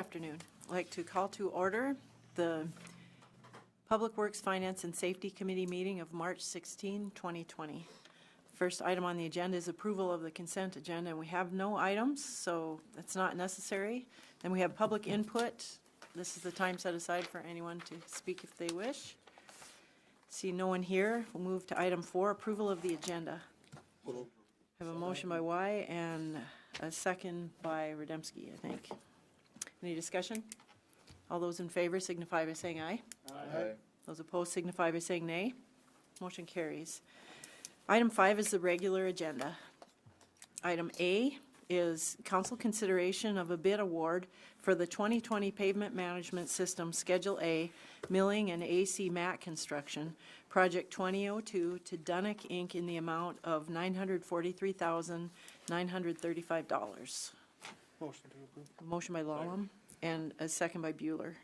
afternoon. I'd like to call to order the Public Works, Finance, and Safety Committee meeting of March 16, 2020. First item on the agenda is approval of the consent agenda, and we have no items, so that's not necessary. Then we have public input. This is the time set aside for anyone to speak if they wish. See no one here. We'll move to item 4, approval of the agenda. I have a motion by Y and a second by Rademski, I think. Any discussion? All those in favor signify by saying aye. Aye. Those opposed signify by saying nay. Motion carries. Item 5 is the regular agenda. Item A is council consideration of a bid award for the 2020 Pavement Management System Schedule A Milling and AC mat construction, Project 2002 to Dunick Inc. in the amount of $943,935. Motion to approve. A motion by Lallam and a second by Bueller.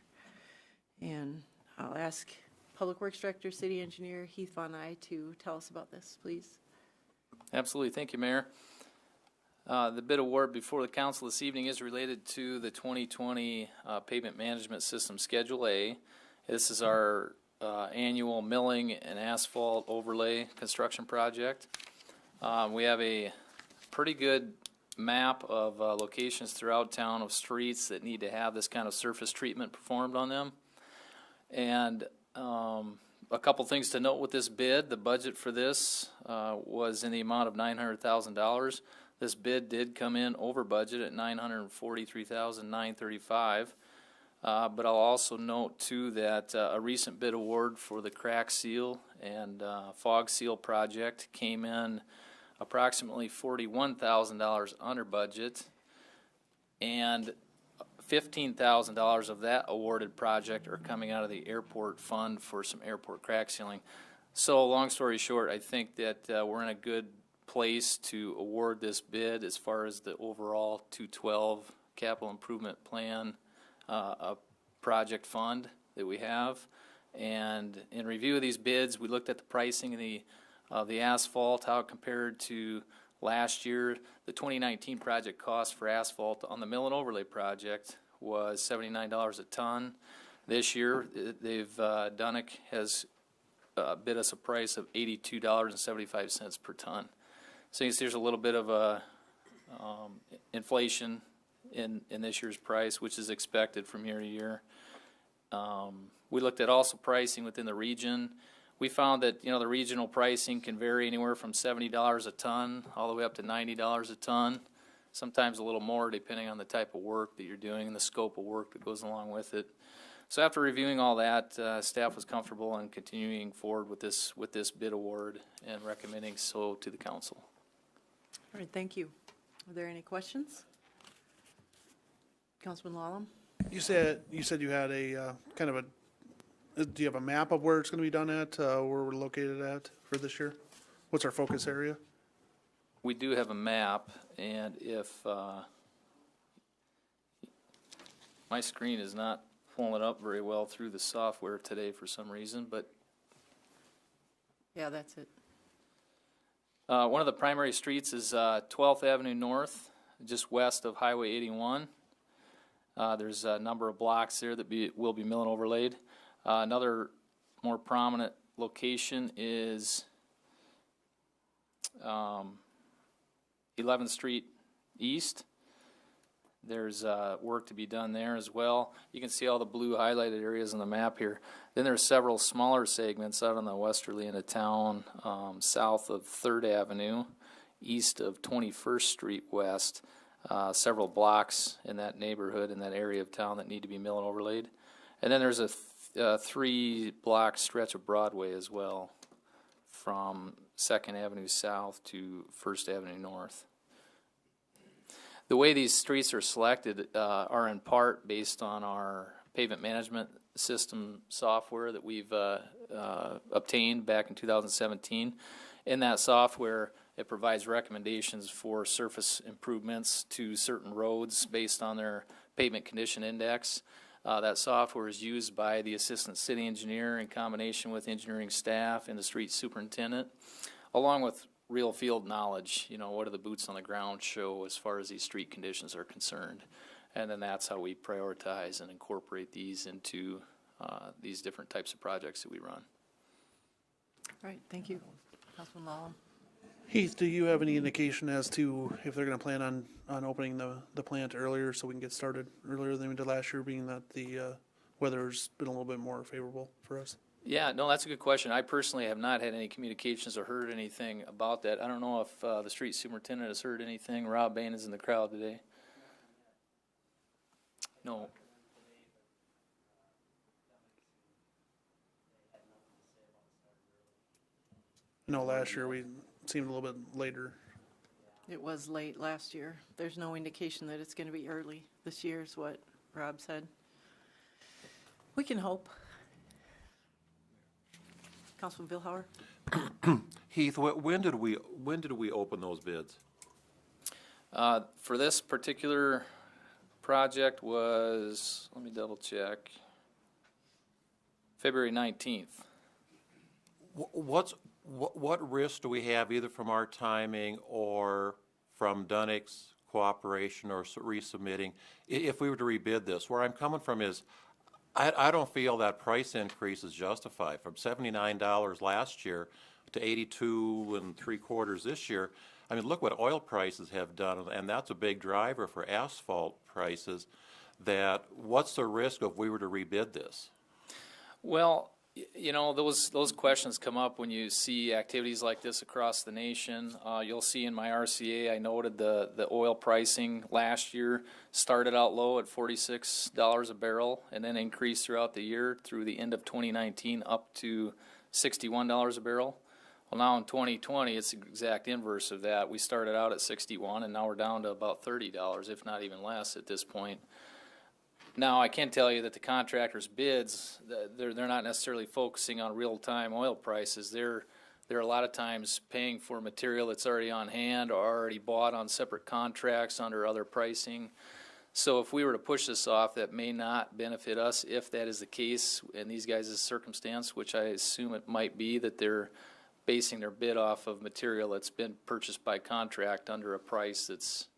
And I'll ask Public Works Director, City Engineer Heath Von Eye to tell us about this, please. Absolutely. Thank you, Mayor. The bid award before the council this evening is related to the 2020 Pavement Management System Schedule A. This is our annual milling and asphalt overlay construction project. We have a pretty good map of locations throughout town of streets that need to have this kind of surface treatment performed on them. And a couple things to note with this bid. The budget for this was in the amount of $900,000. This bid did come in over budget at $943,935. But I'll also note too that a recent bid award for the crack seal and fog seal project came in approximately $41,000 under budget, and $15,000 of that awarded project are coming out of the airport fund for some airport crack sealing. So long story short, I think that we're in a good place to award this bid as far as the overall 212 capital improvement plan project fund that we have. And in review of these bids, we looked at the pricing of the asphalt, how it compared to last year. The 2019 project cost for asphalt on the mill and overlay project was $79 a ton. This year, Dunick has bid us a price of $82.75 per ton. So you see there's a little bit of a inflation in this year's price, which is expected from year to year. We looked at also pricing within the region. We found that the regional pricing can vary anywhere from $70 a ton all the way up to $90 a ton, sometimes a little more depending on the type of work that you're doing and the scope of work that goes along with it. So after reviewing all that, staff was comfortable in continuing forward with this bid award and recommending so to the council. All right, thank you. Are there any questions? Councilman Lallam? You said you had a kind of a. Do you have a map of where it's going to be done at? Where we're located at for this year? What's our focus area? We do have a map, and if my screen is not pulling it up very well through the software today for some reason, but Yeah, that's it. one of the primary streets is 12th Avenue North, just west of Highway 81. There's a number of blocks there that will be mill and overlaid. Another more prominent location is 11th Street East. There's work to be done there as well. You can see all the blue highlighted areas on the map here. Then there's several smaller segments out on the westerly end of town, south of 3rd Avenue, east of 21st Street West. Several blocks in that neighborhood, in that area of town that need to be mill and overlaid. And then there's a 3-block stretch of Broadway as well, from 2nd Avenue South to 1st Avenue North. The way these streets are selected are in part based on our pavement management system software that we've obtained back in 2017. In that software, it provides recommendations for surface improvements to certain roads based on their pavement condition index. That software is used by the assistant city engineer in combination with engineering staff and the street superintendent, along with real field knowledge. What do the boots on the ground show as far as these street conditions are concerned? And then that's how we prioritize and incorporate these into these different types of projects that we run. All right, thank you. Councilman Lallam. Heath, do you have any indication as to if they're gonna plan on opening the plant earlier so we can get started earlier than we did last year, being that the weather's been a little bit more favorable for us? Yeah, no, that's a good question. I personally have not had any communications or heard anything about that. I don't know if the street superintendent has heard anything. Rob Bain is in the crowd today. No. No, last year we seemed a little bit later. It was late last year. There's no indication that it's going to be early this year is what Rob said. We can hope. Councilman Billhauer? Heath, when did we open those bids? For this particular project was, let me double check, February 19th. What risk do we have either from our timing or from Dunnick's cooperation or resubmitting if we were to rebid this? Where I'm coming from is I don't feel that price increase is justified. From $79 last year to $82 3/4 this year. I mean, look what oil prices have done, and that's a big driver for asphalt prices. That what's the risk if we were to rebid this? Well, you know, those questions come up when you see activities like this across the nation. You'll see in my RCA, I noted the oil pricing last year started out low at $46 a barrel and then increased throughout the year through the end of 2019 up to $61 a barrel. Well, now in 2020, it's the exact inverse of that. We started out at 61 and now we're down to about $30, if not even less at this point. Now, I can tell you that the contractors' bids, they're not necessarily focusing on real-time oil prices. They're a lot of times paying for material that's already on hand or already bought on separate contracts under other pricing. So if we were to push this off, that may not benefit us if that is the case in these guys' circumstance, which I assume it might be that they're basing their bid off of material that's been purchased by contract under a price that's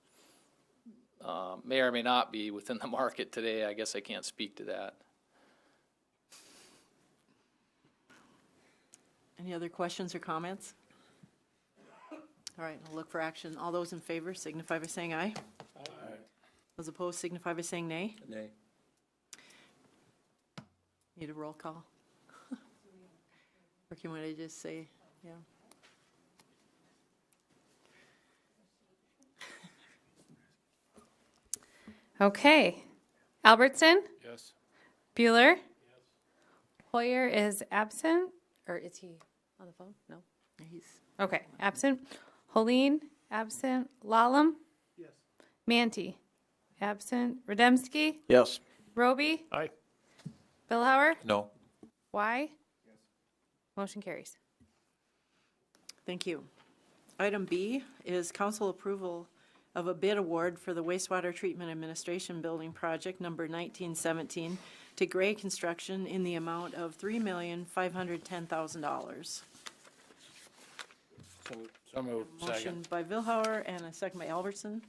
may or may not be within the market today. I guess I can't speak to that. Any other questions or comments? All right, I'll look for action. All those in favor signify by saying aye. Aye. Those opposed signify by saying nay. Nay. Need a roll call? Or can I just say, yeah? Okay. Albertson? Yes. Bueller? Yes. Hoyer is absent, or is he on the phone? No. He's Okay, absent. Holeen, absent. Lallam? Yes. Manti, absent. Rademski? Yes. Roby? Aye. Billhauer? No. Y? Yes. Motion carries. Thank you. Item B is council approval of a bid award for the wastewater treatment administration building project number 1917 to Gray Construction in the amount of $3,510,000. So moved. Motion by Vilhauer and a second by Albertson.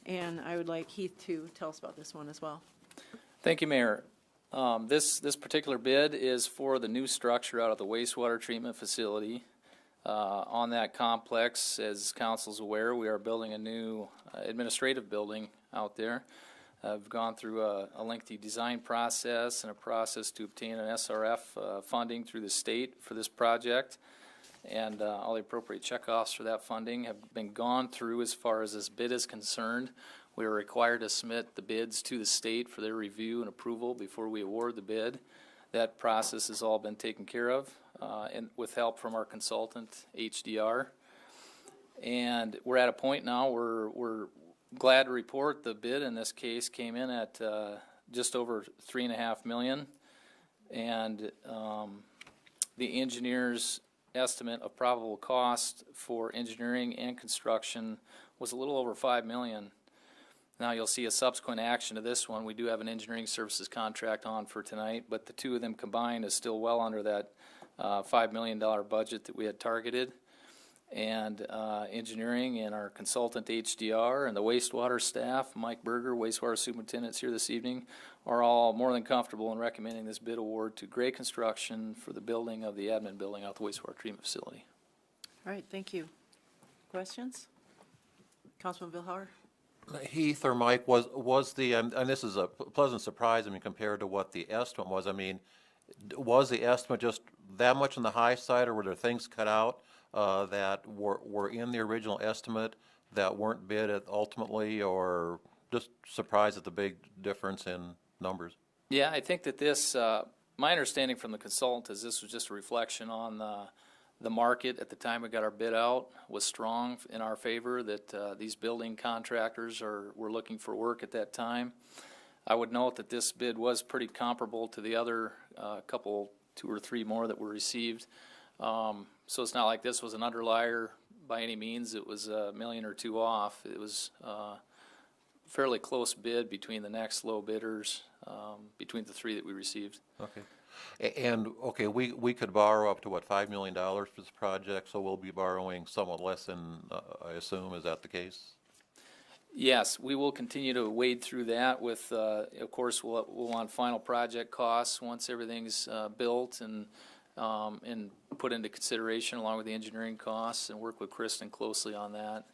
And I would like Heath to tell us about this one as well. Thank you, Mayor. This particular bid is for the new structure out of the wastewater treatment facility. On that complex, as council's aware, we are building a new administrative building out there. I've gone through a lengthy design process and a process to obtain an SRF funding through the state for this project. And all the appropriate checkoffs for that funding have been gone through as far as this bid is concerned. We are required to submit the bids to the state for their review and approval before we award the bid. That process has all been taken care of and with help from our consultant, HDR. And we're at a point now where we're glad to report the bid in this case came in at just over $3.5 million. And the engineer's estimate of probable cost for engineering and construction was a little over $5 million. Now you'll see a subsequent action to this one. We do have an engineering services contract on for tonight, but the two of them combined is still well under that $5 million budget that we had targeted. and engineering and our consultant HDR and the wastewater staff, Mike Berger, wastewater superintendent's here this evening, are all more than comfortable in recommending this bid award to Gray Construction for the building of the admin building out the wastewater treatment facility. All right, thank you. Questions? Councilman Billhauer? Heath or Mike, was the, and this is a pleasant surprise, I mean, compared to what the estimate was, I mean, was the estimate just that much on the high side, or were there things cut out that were in the original estimate that weren't bid at ultimately, or just surprised at the big difference in numbers? Yeah, I think that this, my understanding from the consultant is this was just a reflection on the market at the time we got our bid out was strong in our favor, that these building contractors were looking for work at that time. I would note that this bid was pretty comparable to the other couple, 2 or 3 more that were received. So it's not like this was an underlier by any means. It was $1 million or $2 million off. It was fairly close bid between the next low bidders, between the 3 that we received. Okay. And, okay, we could borrow up to, what, $5 million for this project, so we'll be borrowing somewhat less than, I assume, is that the case? Yes, we will continue to wade through that with, of course, we'll want final project costs once everything's built and put into consideration along with the engineering costs, and work with Kristen closely on that.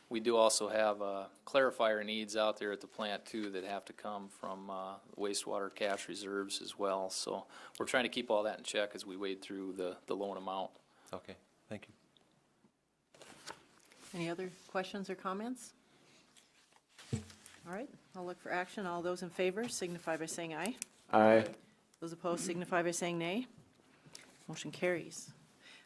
We do also have clarifier needs out there at the plant too that have to come from wastewater cash reserves as well. So we're trying to keep all that in check as we wade through the loan amount. Okay, thank you. Any other questions or comments? All right, I'll look for action. All those in favor signify by saying aye. Aye. Those opposed signify by saying nay. Motion carries.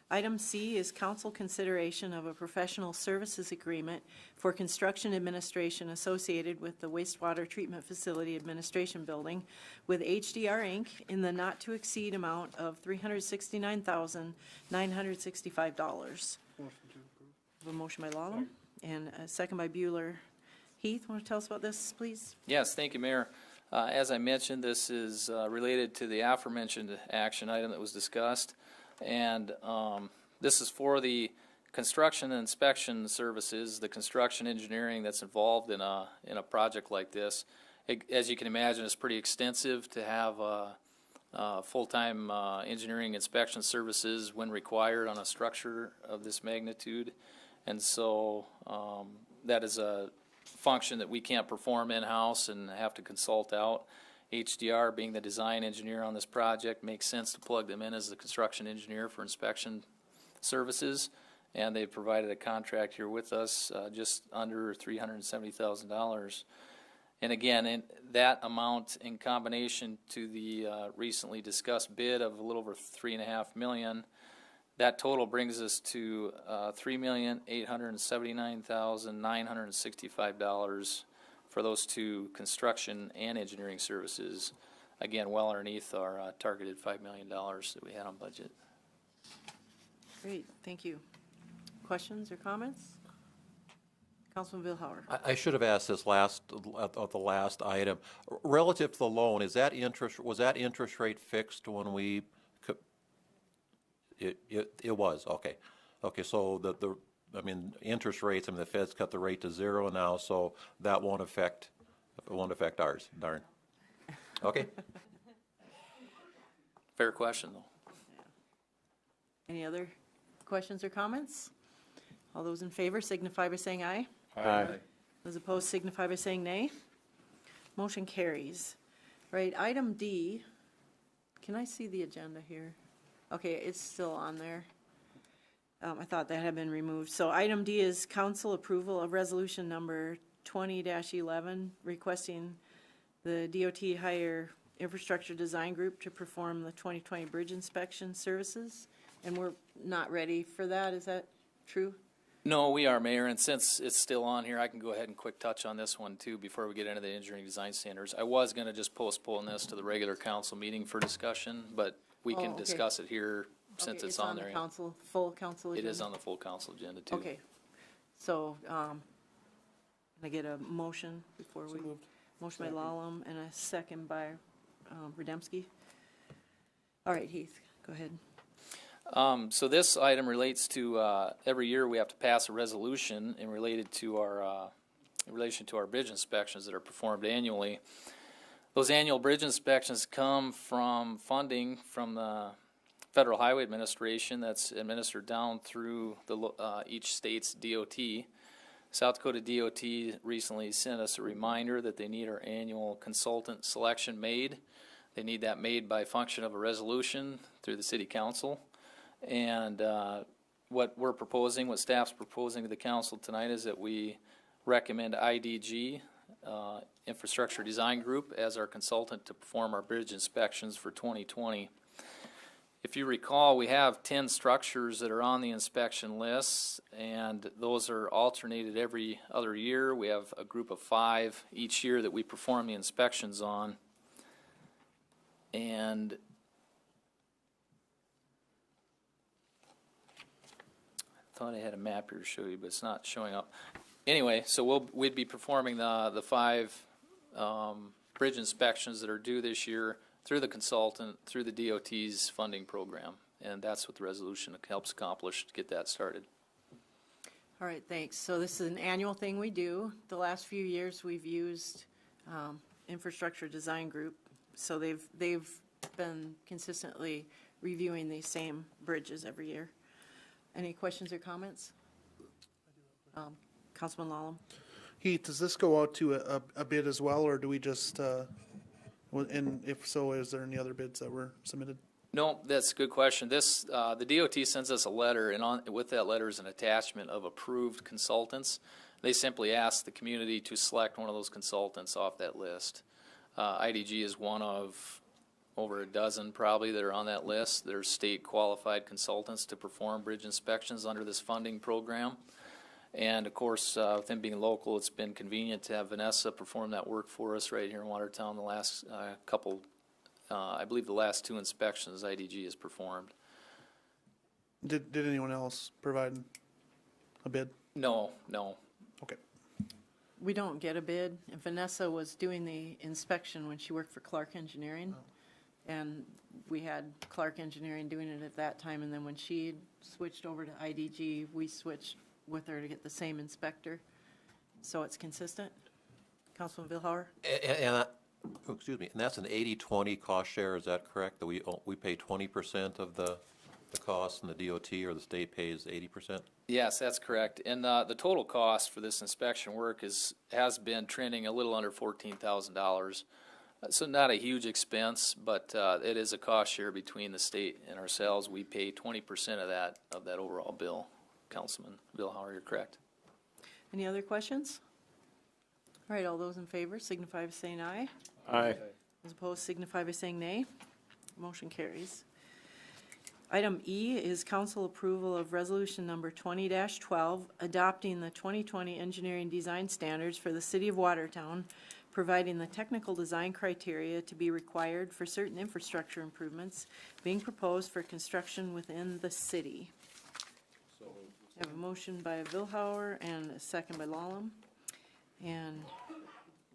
Item C is council consideration of a professional services agreement for construction administration associated with the wastewater treatment facility administration building with HDR Inc. in the not-to-exceed amount of $369,965. A motion by Lallam and a second by Bueller. Heath, want to tell us about this, please? Yes, thank you, Mayor. As I mentioned, this is related to the aforementioned action item that was discussed. And this is for the construction and inspection services, the construction engineering that's involved in a project like this. As you can imagine, it's pretty extensive to have full-time engineering inspection services when required on a structure of this magnitude. And so that is a function that we can't perform in-house and have to consult out. HDR, being the design engineer on this project, makes sense to plug them in as the construction engineer for inspection services, and they've provided a contract here with us just under $370,000. And again, that amount in combination to the recently discussed bid of a little over $3.5 million, that total brings us to $3,879,965 for those 2 construction and engineering services. Again, well underneath our targeted $5 million that we had on budget. Great, thank you. Questions or comments? Councilman Billhauer. I should have asked this at the last item. Relative to the loan, was that interest rate fixed when we, it was, okay. Okay, so I mean, interest rates, I mean, the Fed's cut the rate to 0 now, so that won't affect ours, darn. Okay. Fair question, though. Any other questions or comments? All those in favor signify by saying aye. Aye. Those opposed signify by saying nay. Motion carries. Right, item D, can I see the agenda here? Okay, it's still on there. I thought that had been removed. So item D is council approval of resolution number 20-11, requesting the DOT hire infrastructure design group to perform the 2020 bridge inspection services. And we're not ready for that, is that true? No, we are, Mayor, and since it's still on here, I can go ahead and quick touch on this one too before we get into the engineering design standards. I was going to just postpone this to the regular council meeting for discussion, but we can okay. discuss it here since Okay, it's on there. the council, full council It agenda? is on the full council agenda too. Okay, so, can I get a motion before we? Motion by Lallam and a second by Rademski. All right, Heath, go ahead. So this item relates to, every year we have to pass a resolution in related to our, in relation to our bridge inspections that are performed annually. Those annual bridge inspections come from funding from the Federal Highway Administration that's administered down through the, each state's DOT. South Dakota DOT recently sent us a reminder that they need our annual consultant selection made. They need that made by function of a resolution through the City Council. And what we're proposing, what staff's proposing to the council tonight is that we recommend IDG, Infrastructure Design Group, as our consultant to perform our bridge inspections for 2020. If you recall, we have 10 structures that are on the inspection list, and those are alternated every other year. We have a group of 5 each year that we perform the inspections on. And I thought I had a map here to show you, but it's not showing up. Anyway, so we'd be performing the 5 bridge inspections that are due this year through the consultant, through the DOT's funding program. And that's what the resolution helps accomplish to get that started. All right, thanks. So this is an annual thing we do. The last few years, we've used Infrastructure Design Group. So they've been consistently reviewing these same bridges every year. Any questions or comments? Councilman Lallam? Heath, does this go out to a bid as well, or do we just, and if so, is there any other bids that were submitted? No, that's a good question. This, the DOT sends us a letter, and with that letter is an attachment of approved consultants. They simply ask the community to select one of those consultants off that list. IDG is one of over a dozen probably that are on that list. They're state qualified consultants to perform bridge inspections under this funding program. And of course, with them being local, it's been convenient to have Vanessa perform that work for us right here in Watertown the last couple, I believe the last 2 inspections IDG has performed. Did anyone else provide a bid? No. Okay. We don't get a bid. And Vanessa was doing the inspection when she worked for Clark Engineering. And we had Clark Engineering doing it at that time. And then when she switched over to IDG, we switched with her to get the same inspector. So it's consistent. Councilman Vilhauer? And excuse me, and that's an 80-20 cost share, is that correct? That we pay 20% of the cost and the DOT or the state pays 80%? Yes, that's correct. And the total cost for this inspection work has been trending a little under $14,000. So not a huge expense, but it is a cost share between the state and ourselves. We pay 20% of that overall bill. Councilman Vilhauer, you're correct. Any other questions? All right, all those in favor signify by saying aye. Aye. Those opposed signify by saying nay. Motion carries. Item E is council approval of resolution number 20-12, adopting the 2020 engineering design standards for the city of Watertown, providing the technical design criteria to be required for certain infrastructure improvements being proposed for construction within the city. I have a motion by Vilhauer and a second by Lallam. And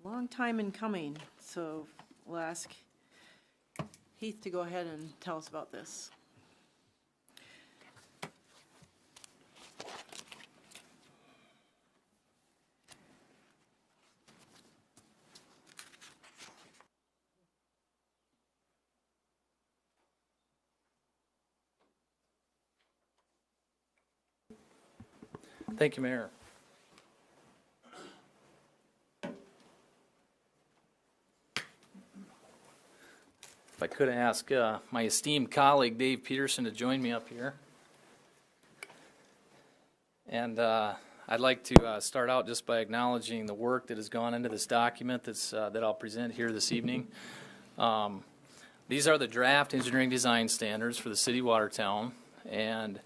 long time in coming, so we'll ask Heath to go ahead and tell us about this. Thank you, Mayor. If I could ask my esteemed colleague Dave Peterson to join me up here. And I'd like to start out just by acknowledging the work that has gone into this document that I'll present here this evening. These are the draft engineering design standards for the city of Watertown, and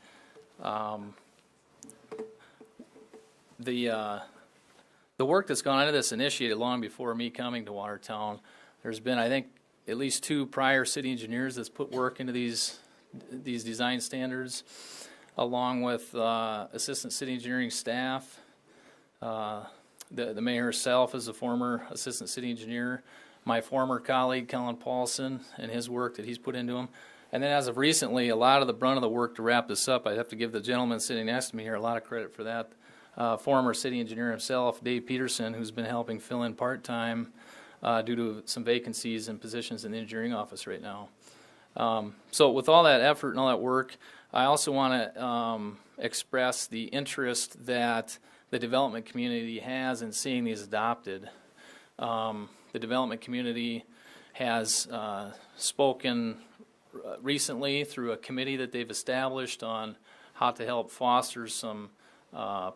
the work that's gone into this initiated long before me coming to Watertown. There's been, I think, at least 2 prior city engineers that's put work into these design standards, along with assistant city engineering staff. The mayor herself is a former assistant city engineer. My former colleague, Colin Paulson, and his work that he's put into them. And then as of recently, a lot of the brunt of the work to wrap this up, I have to give the gentleman sitting next to me here a lot of credit for that. Former city engineer himself, Dave Peterson, who's been helping fill in part-time due to some vacancies and positions in the engineering office right now. So with all that effort and all that work, I also want to express the interest that the development community has in seeing these adopted. The development community has spoken recently through a committee that they've established on how to help foster some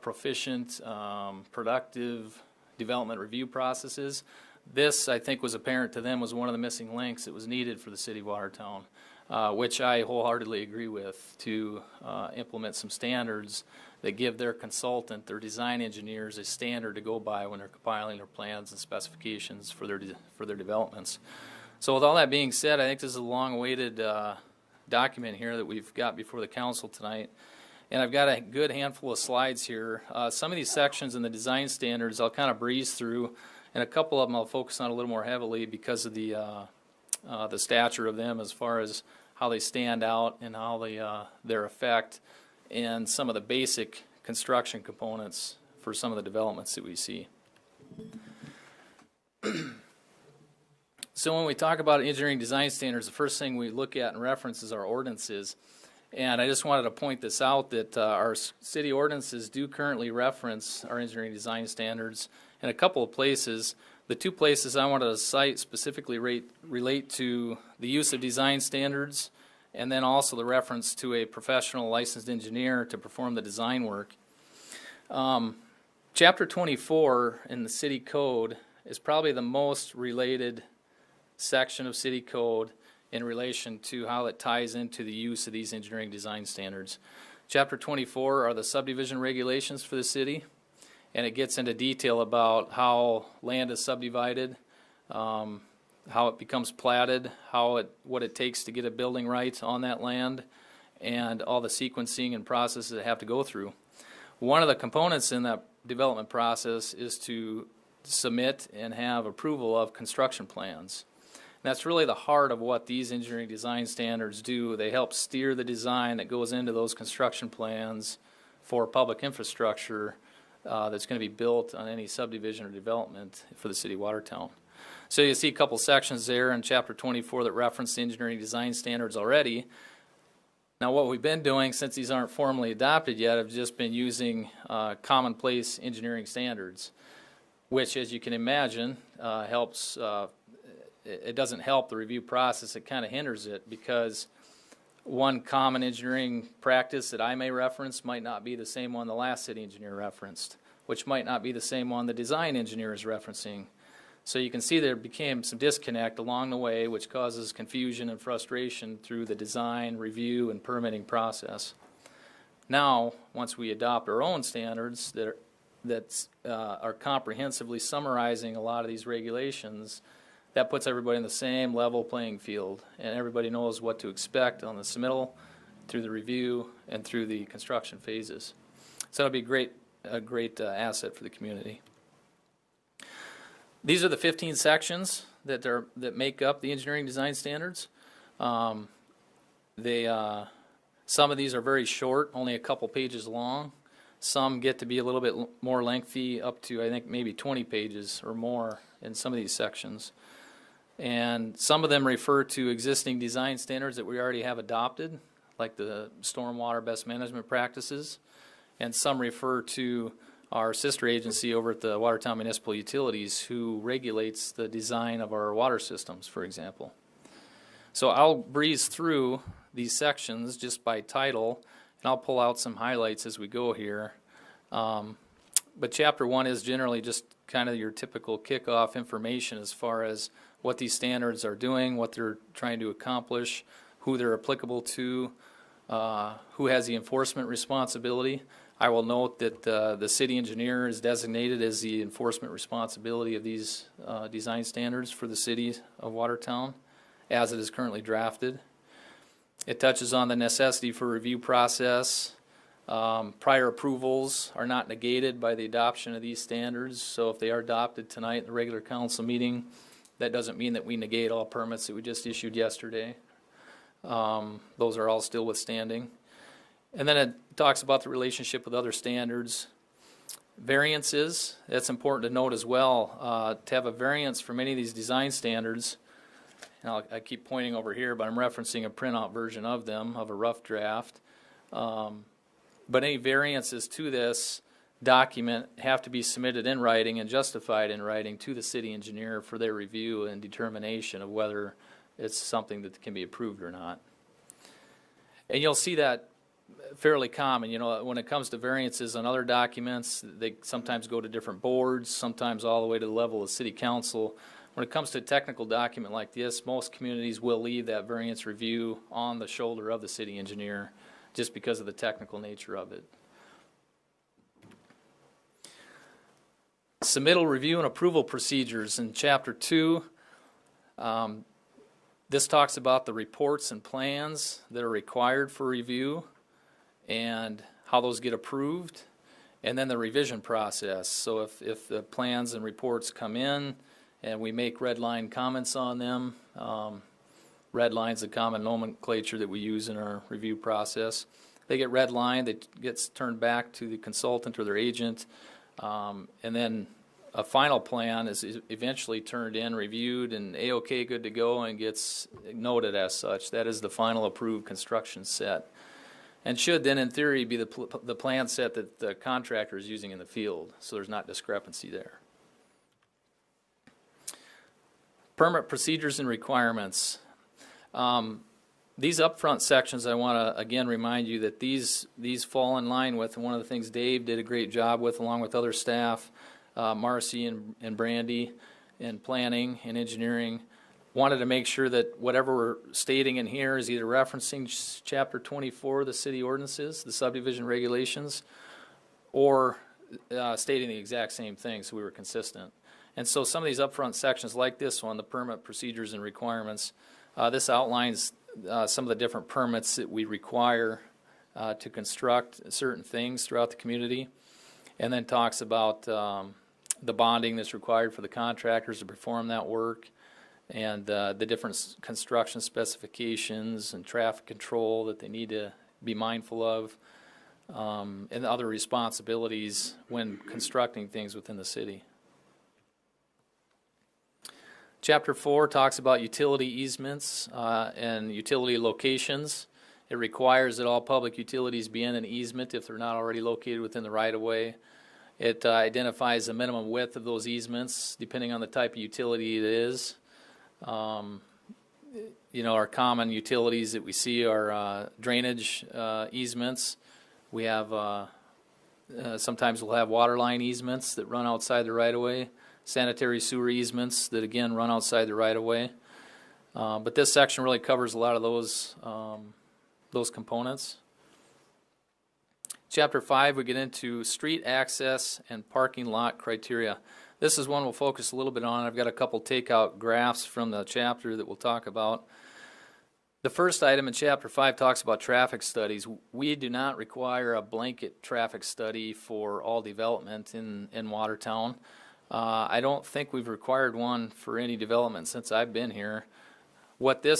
proficient, productive development review processes. This, I think, was apparent to them was one of the missing links that was needed for the city of Watertown, which I wholeheartedly agree with, to implement some standards that give their consultant, their design engineers, a standard to go by when they're compiling their plans and specifications for their developments. So with all that being said, I think this is a long-awaited document here that we've got before the council tonight. And I've got a good handful of slides here. Some of these sections in the design standards I'll kind of breeze through, and a couple of them I'll focus on a little more heavily because of the stature of them as far as how they stand out and how they their effect and some of the basic construction components for some of the developments that we see. So when we talk about engineering design standards, the first thing we look at and reference is our ordinances. And I just wanted to point this out that our city ordinances do currently reference our engineering design standards in a couple of places. The two places I wanted to cite specifically relate to the use of design standards and then also the reference to a professional licensed engineer to perform the design work. Chapter 24 in the city code is probably the most related section of city code in relation to how it ties into the use of these engineering design standards. Chapter 24 are the subdivision regulations for the city, and it gets into detail about how land is subdivided, how it becomes platted, what it takes to get a building right on that land, and all the sequencing and processes that have to go through. One of the components in that development process is to submit and have approval of construction plans. That's really the heart of what these engineering design standards do. They help steer the design that goes into those construction plans for public infrastructure that's going to be built on any subdivision or development for the city of Watertown. So you see a couple sections there in Chapter 24 that reference the engineering design standards already. Now what we've been doing, since these aren't formally adopted yet, have just been using commonplace engineering standards, which, as you can imagine, helps it doesn't help the review process. It kind of hinders it, because one common engineering practice that I may reference might not be the same one the last city engineer referenced, which might not be the same one the design engineer is referencing. So you can see there became some disconnect along the way, which causes confusion and frustration through the design, review, and permitting process. Now, once we adopt our own standards that are comprehensively summarizing a lot of these regulations, that puts everybody in the same level playing field, and everybody knows what to expect on the submittal, through the review, and through the construction phases. So it'll be a great asset for the community. These are the 15 sections that make up the engineering design standards. Some of these are very short, only a couple pages long. Some get to be a little bit more lengthy, up to I think maybe 20 pages or more in some of these sections. And some of them refer to existing design standards that we already have adopted, like the stormwater best management practices. And some refer to our sister agency over at the Watertown Municipal Utilities, who regulates the design of our water systems, for example. So I'll breeze through these sections just by title, and I'll pull out some highlights as we go here. But Chapter 1 is generally just kind of your typical kickoff information as far as what these standards are doing, what they're trying to accomplish, who they're applicable to, who has the enforcement responsibility. I will note that the city engineer is designated as the enforcement responsibility of these design standards for the city of Watertown, as it is currently drafted. It touches on the necessity for review process. Prior approvals are not negated by the adoption of these standards, so if they are adopted tonight in the regular council meeting, that doesn't mean that we negate all permits that we just issued yesterday. Those are all still withstanding. And then it talks about the relationship with other standards. Variances, that's important to note as well. To have a variance from any of these design standards, and I keep pointing over here, but I'm referencing a printout version of them, of a rough draft. But any variances to this document have to be submitted in writing and justified in writing to the city engineer for their review and determination of whether it's something that can be approved or not. And you'll see that fairly common. You know, when it comes to variances on other documents, they sometimes go to different boards, sometimes all the way to the level of city council. When it comes to a technical document like this, most communities will leave that variance review on the shoulder of the city engineer just because of the technical nature of it. Submittal, review, and approval procedures in Chapter 2. This talks about the reports and plans that are required for review and how those get approved, and then the revision process. So if the plans and reports come in and we make red line comments on them, red line's a common nomenclature that we use in our review process. They get red lined, it gets turned back to the consultant or their agent, and then a final plan is eventually turned in, reviewed, and A-OK, good to go, and gets noted as such. That is the final approved construction set, and should then, in theory, be the plan set that the contractor is using in the field, so there's not discrepancy there. Permit procedures and requirements. These upfront sections, I want to again remind you that these fall in line with one of the things Dave did a great job with, along with other staff, Marcy and Brandy in planning and engineering. Wanted to make sure that whatever we're stating in here is either referencing Chapter 24 of the city ordinances, the subdivision regulations, or stating the exact same thing, so we were consistent. And so some of these upfront sections like this one, the permit procedures and requirements, this outlines some of the different permits that we require to construct certain things throughout the community, and then talks about the bonding that's required for the contractors to perform that work, and the different construction specifications and traffic control that they need to be mindful of, and other responsibilities when constructing things within the city. Chapter 4 talks about utility easements and utility locations. It requires that all public utilities be in an easement if they're not already located within the right-of-way. It identifies the minimum width of those easements depending on the type of utility it is. You know, our common utilities that we see are drainage easements. We have sometimes we'll have water line easements that run outside the right-of-way. Sanitary sewer easements that again run outside the right-of-way. But this section really covers a lot of those components. Chapter 5, we get into street access and parking lot criteria. This is one we'll focus a little bit on. I've got a couple takeout graphs from the chapter that we'll talk about. The first item in Chapter 5 talks about traffic studies. We do not require a blanket traffic study for all development in Watertown. I don't think we've required one for any development since I've been here. What the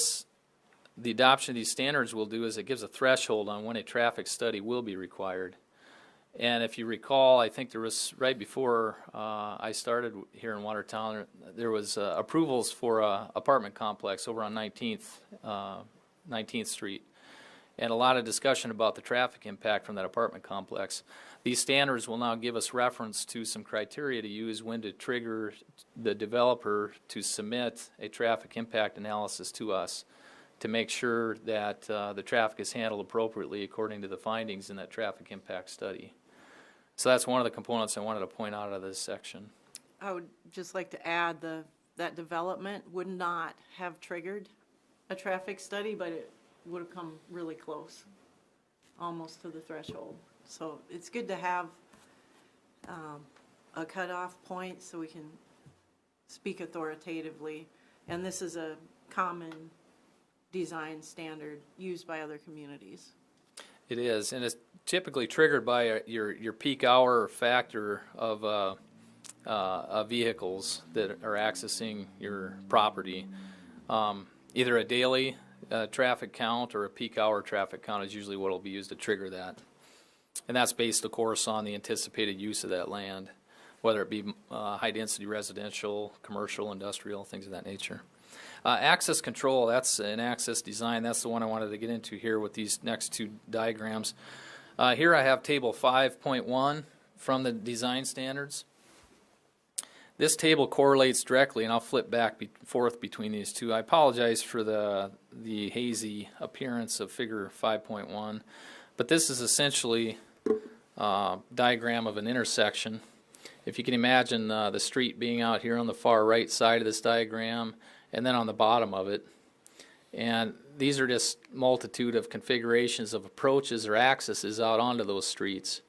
adoption of these standards will do is it gives a threshold on when a traffic study will be required. And if you recall, I think there was, right before I started here in Watertown, there was approvals for an apartment complex over on 19th Street. And a lot of discussion about the traffic impact from that apartment complex. These standards will now give us reference to some criteria to use when to trigger the developer to submit a traffic impact analysis to us to make sure that the traffic is handled appropriately according to the findings in that traffic impact study. So that's one of the components I wanted to point out of this section. I would just like to add that development would not have triggered a traffic study, but it would have come really close, almost to the threshold. So it's good to have a cutoff point so we can speak authoritatively. And this is a common design standard used by other communities. It is, and it's typically triggered by your peak hour factor of vehicles that are accessing your property. Either a daily traffic count or a peak hour traffic count is usually what will be used to trigger that. And that's based, of course, on the anticipated use of that land, whether it be high-density residential, commercial, industrial, things of that nature. Access control, that's an access design. That's the one I wanted to get into here with these next two diagrams. Here I have table 5.1 from the design standards. This table correlates directly, and I'll flip back forth between these two. I apologize for the hazy appearance of figure 5.1, but this is essentially a diagram of an intersection. If you can imagine the street being out here on the far right side of this diagram, and then on the bottom of it. And these are just multitude of configurations of approaches or accesses out onto those streets.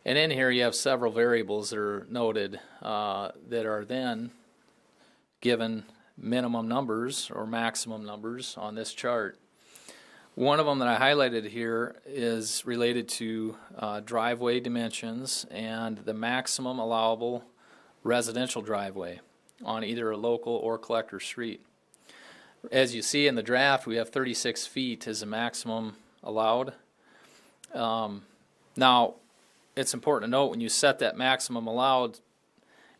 And in here you have several variables that are noted that are then given minimum numbers or maximum numbers on this chart. One of them that I highlighted here is related to driveway dimensions and the maximum allowable residential driveway on either a local or collector street. As you see in the draft, we have 36 feet as the maximum allowed. Now, it's important to note when you set that maximum allowed,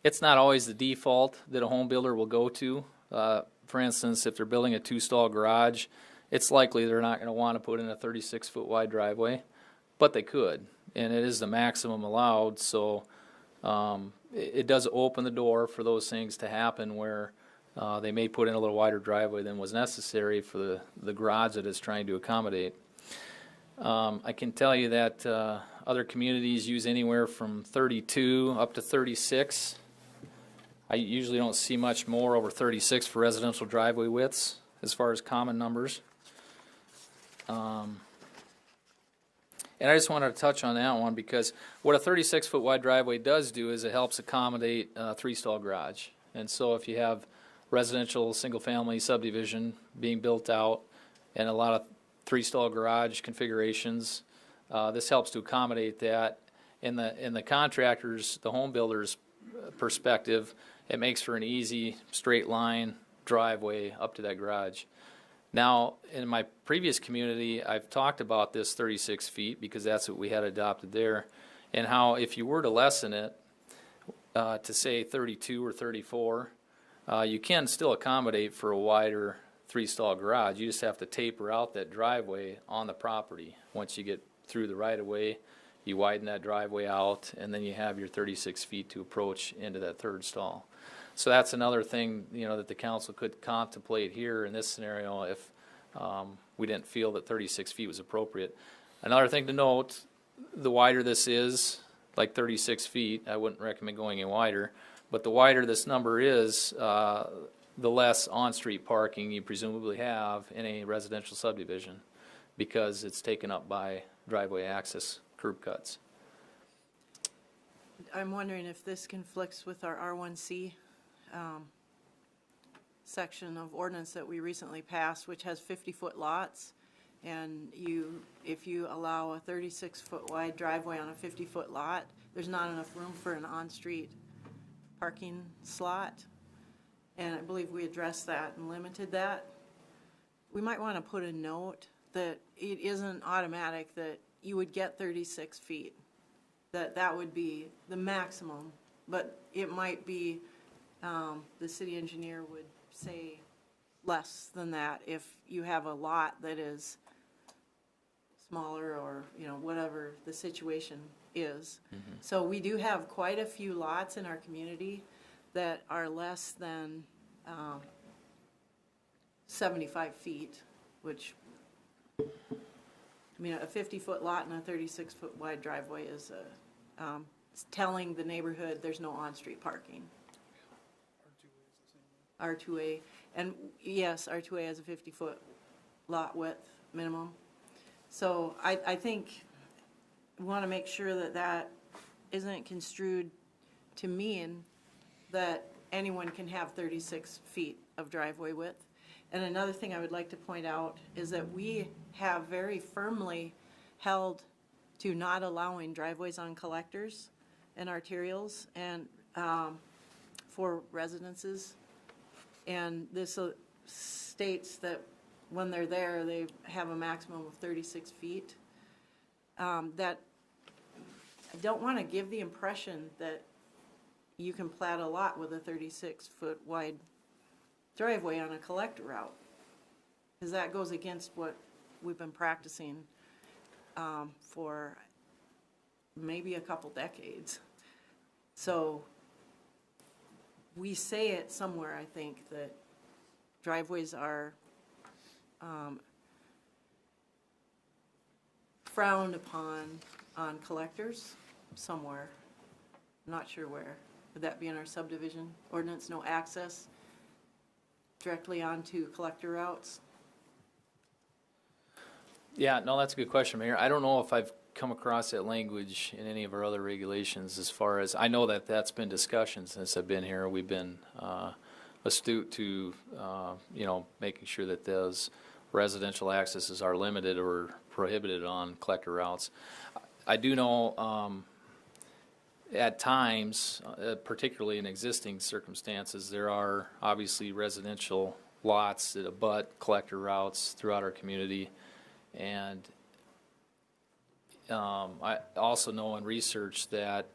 it's not always the default that a home builder will go to. For instance, if they're building a two-stall garage, it's likely they're not going to want to put in a 36-foot wide driveway, but they could, and it is the maximum allowed, so it does open the door for those things to happen where they may put in a little wider driveway than was necessary for the garage that it's trying to accommodate. I can tell you that other communities use anywhere from 32 up to 36. I usually don't see much more over 36 for residential driveway widths as far as common numbers. And I just wanted to touch on that one because what a 36-foot wide driveway does do is it helps accommodate a three-stall garage. And so if you have residential single-family subdivision being built out and a lot of three-stall garage configurations, this helps to accommodate that. In the contractor's, the home builder's perspective, it makes for an easy straight line driveway up to that garage. Now, in my previous community, I've talked about this 36 feet because that's what we had adopted there, and how if you were to lessen it to say 32 or 34, you can still accommodate for a wider three-stall garage. You just have to taper out that driveway on the property. Once you get through the right-of-way, you widen that driveway out, and then you have your 36 feet to approach into that third stall. So that's another thing, that the council could contemplate here in this scenario if we didn't feel that 36 feet was appropriate. Another thing to note, the wider this is, like 36 feet, I wouldn't recommend going any wider, but the wider this number is, the less on-street parking you presumably have in a residential subdivision because it's taken up by driveway access curb cuts. I'm wondering if this conflicts with our R1C section of ordinance that we recently passed, which has 50-foot lots, and if you allow a 36-foot wide driveway on a 50-foot lot, there's not enough room for an on-street parking slot, and I believe we addressed that and limited that. We might want to put a note that it isn't automatic that you would get 36 feet, that would be the maximum, but it might be the city engineer would say less than that if you have a lot that is smaller or, whatever the situation is. Mm-hmm. So we do have quite a few lots in our community that are less than 75 feet, which, a 50-foot lot and a 36-foot wide driveway is telling the neighborhood there's no on-street parking. R2A, and yes, R2A has a 50-foot lot width minimum. So I think we want to make sure that isn't construed to mean that anyone can have 36 feet of driveway width. And another thing I would like to point out is that we have very firmly held to not allowing driveways on collectors and arterials and for residences. And this states that when they're there, they have a maximum of 36 feet. That, I don't want to give the impression that you can plat a lot with a 36-foot wide driveway on a collector route, because that goes against what we've been practicing for maybe a couple decades. So we say it somewhere, I think, that driveways are frowned upon on collectors somewhere. I'm not sure where. Would that be in our subdivision ordinance? No access directly onto collector routes? Yeah, no, that's a good question, Mayor. I don't know if I've come across that language in any of our other regulations as far as, I know that that's been discussion since I've been here. We've been astute to, making sure that those residential accesses are limited or prohibited on collector routes. I do know at times, particularly in existing circumstances, there are obviously residential lots that abut collector routes throughout our community. And I also know in research that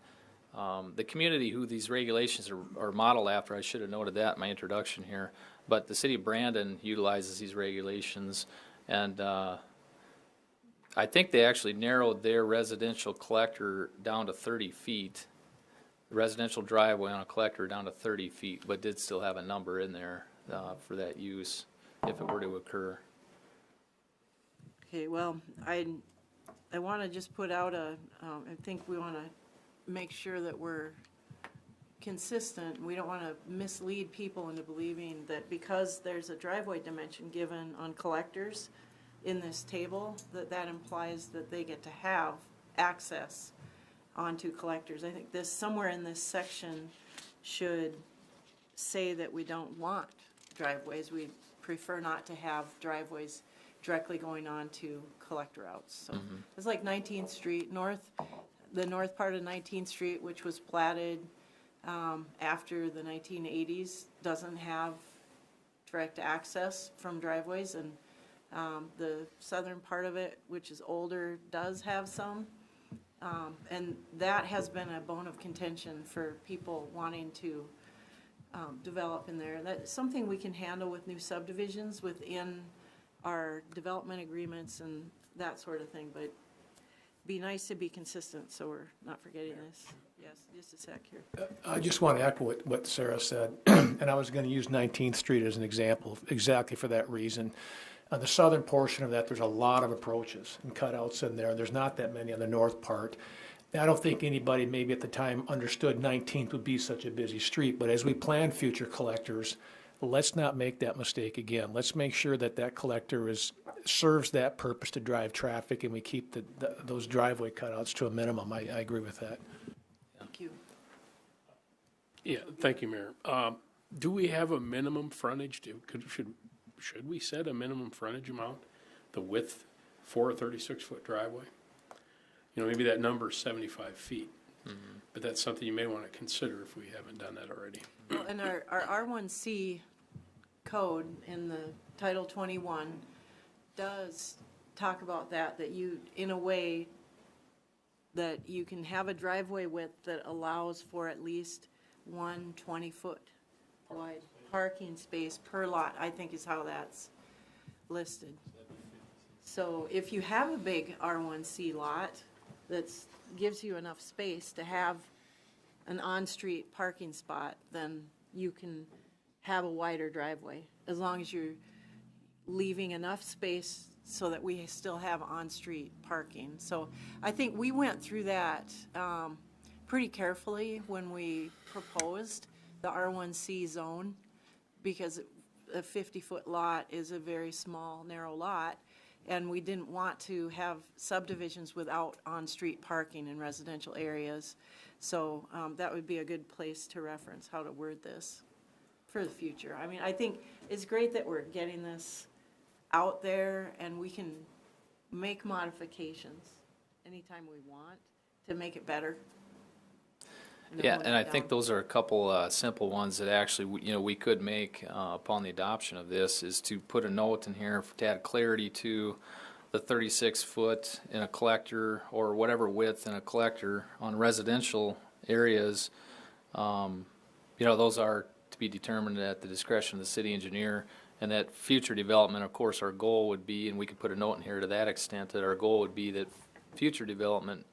the community who these regulations are modeled after, I should have noted that in my introduction here, but the city of Brandon utilizes these regulations, and I think they actually narrowed their residential collector down to 30 feet, the residential driveway on a collector down to 30 feet, but did still have a number in there for that use if it were to occur. Okay, well, I want to just put out I think we want to make sure that we're consistent. We don't want to mislead people into believing that because there's a driveway dimension given on collectors in this table, that implies that they get to have access onto collectors. I think somewhere in this section should say that we don't want driveways. We prefer not to have driveways directly going on to collector routes. So it's like 19th Street, the north part of 19th Street, which was platted after the 1980s, doesn't have direct access from driveways, and the southern part of it, which is older, does have some. And that has been a bone of contention for people wanting to develop in there. That's something we can handle with new subdivisions within our development agreements and that sort of thing, but be nice to be consistent so we're not forgetting this. Yes, just a sec here. I just want to echo what Sarah said, and I was going to use 19th Street as an example, exactly for that reason. On the southern portion of that, there's a lot of approaches and cutouts in there. There's not that many on the north part. I don't think anybody maybe at the time understood 19th would be such a busy street, but as we plan future collectors, let's not make that mistake again. Let's make sure that that collector serves that purpose to drive traffic, and we keep those driveway cutouts to a minimum. I agree with that. Thank you. Yeah, thank you, Mayor. Do we have a minimum frontage? Should we set a minimum frontage amount, the width for a 36-foot driveway? Maybe that number is 75 feet, but that's something you may want to consider if we haven't done that already. Well, and our R1C code in the Title 21 does talk about that you, in a way, that you can have a driveway width that allows for at least one 20-foot wide parking space per lot, I think is how that's listed. So if you have a big R1C lot that gives you enough space to have an on-street parking spot, then you can have a wider driveway, as long as you're leaving enough space so that we still have on-street parking. So I think we went through that pretty carefully when we proposed the R1C zone, because a 50-foot lot is a very small, narrow lot, and we didn't want to have subdivisions without on-street parking in residential areas. So that would be a good place to reference how to word this for the future. I mean, I think it's great that we're getting this out there, and we can make modifications anytime we want to make it better. Yeah, hone and it I think down. those are a couple simple ones that actually, we could make upon the adoption of this, is to put a note in here to add clarity to the 36-foot in a collector or whatever width in a collector on residential areas. Those are to be determined at the discretion of the city engineer, and that future development, of course, our goal would be, and we could put a note in here to that extent, that our goal would be that future development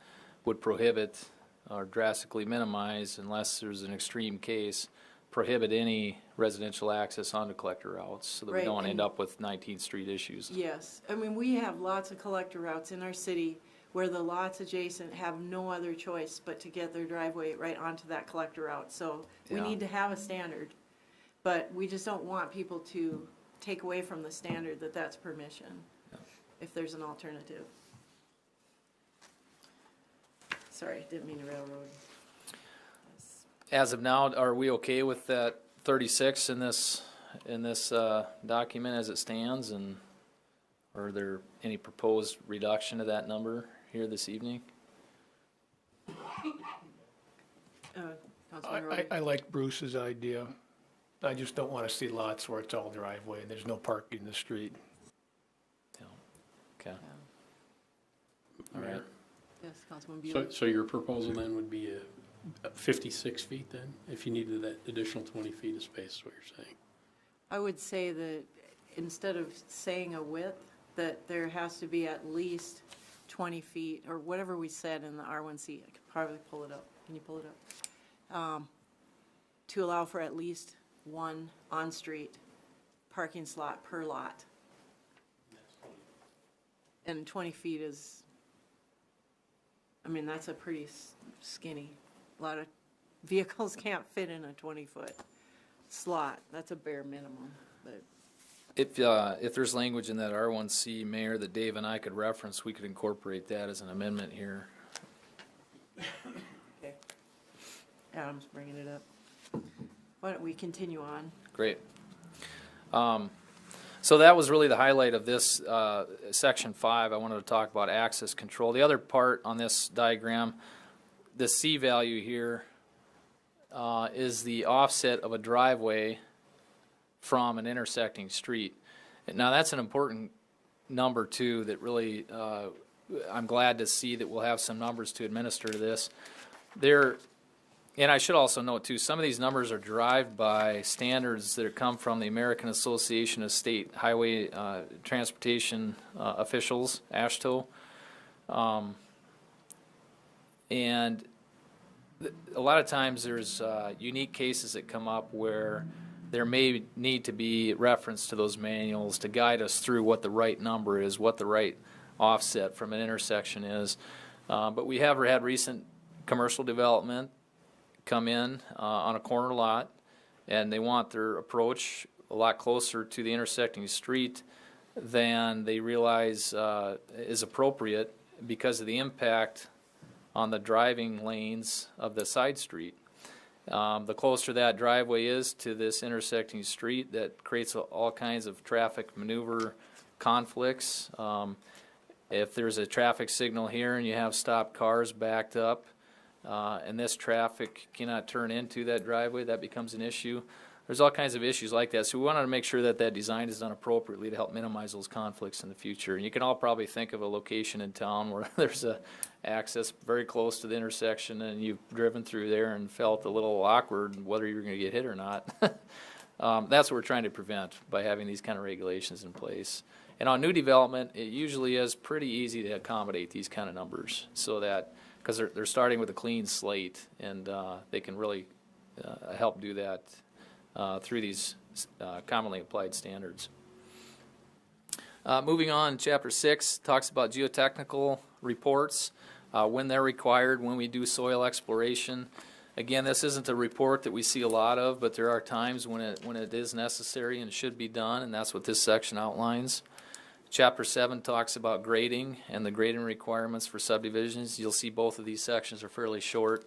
would prohibit or drastically minimize, unless there's an extreme case, prohibit any residential access onto collector routes, so that we Right, don't end and- up with 19th Street issues. Yes, I mean, we have lots of collector routes in our city where the lots adjacent have no other choice but to get their driveway right onto that collector route. So we Yeah. need to have a standard, but we just don't want people to take away from the standard that that's permission if there's an alternative. Sorry, didn't mean to railroad. As of now, are we okay with that 36 in this document as it stands, and are there any proposed reduction to that number here this evening? Councilman Rowley? I like Bruce's idea. I just don't want to see lots where it's all driveway and there's no parking in the street. Yeah. Okay, Yeah. all right. Yes, Councilman Bueller. So your proposal then would be 56 feet then, if you needed that additional 20 feet of space, is what you're saying? I would say that instead of saying a width, that there has to be at least 20 feet, or whatever we said in the R1C. I could probably pull it up. Can you pull it up? To allow for at least one on-street parking slot per lot. And 20 feet is, I mean, that's a pretty skinny. A lot of vehicles can't fit in a 20-foot slot. That's a bare minimum, but. If there's language in that R1C, Mayor, that Dave and I could reference, we could incorporate that as an amendment here. Okay. Adam's bringing it up. Why don't we continue on? Great. So that was really the highlight of this section 5. I wanted to talk about access control. The other part on this diagram, the C value here is the offset of a driveway from an intersecting street. Now that's an important number too, that really I'm glad to see that we'll have some numbers to administer to this. And I should also note too, some of these numbers are derived by standards that come from the American Association of State Highway Transportation Officials, AASHTO. And a lot of times there's unique cases that come up where there may need to be reference to those manuals to guide us through what the right number is, what the right offset from an intersection is. But we have had recent commercial development come in on a corner lot, and they want their approach a lot closer to the intersecting street than they realize is appropriate because of the impact on the driving lanes of the side street. The closer that driveway is to this intersecting street, that creates all kinds of traffic maneuver conflicts. If there's a traffic signal here and you have stopped cars backed up, and this traffic cannot turn into that driveway, that becomes an issue. There's all kinds of issues like that. So we wanted to make sure that that design is done appropriately to help minimize those conflicts in the future. And you can all probably think of a location in town where there's a access very close to the intersection and you've driven through there and felt a little awkward whether you're going to get hit or not. That's what we're trying to prevent by having these kind of regulations in place. And on new development, it usually is pretty easy to accommodate these kind of numbers so that, because they're starting with a clean slate, and they can really help do that through these commonly applied standards. Moving on, Chapter 6 talks about geotechnical reports, when they're required, when we do soil exploration. Again, this isn't a report that we see a lot of, but there are times when it is necessary and should be done, and that's what this section outlines. Chapter 7 talks about grading and the grading requirements for subdivisions. You'll see both of these sections are fairly short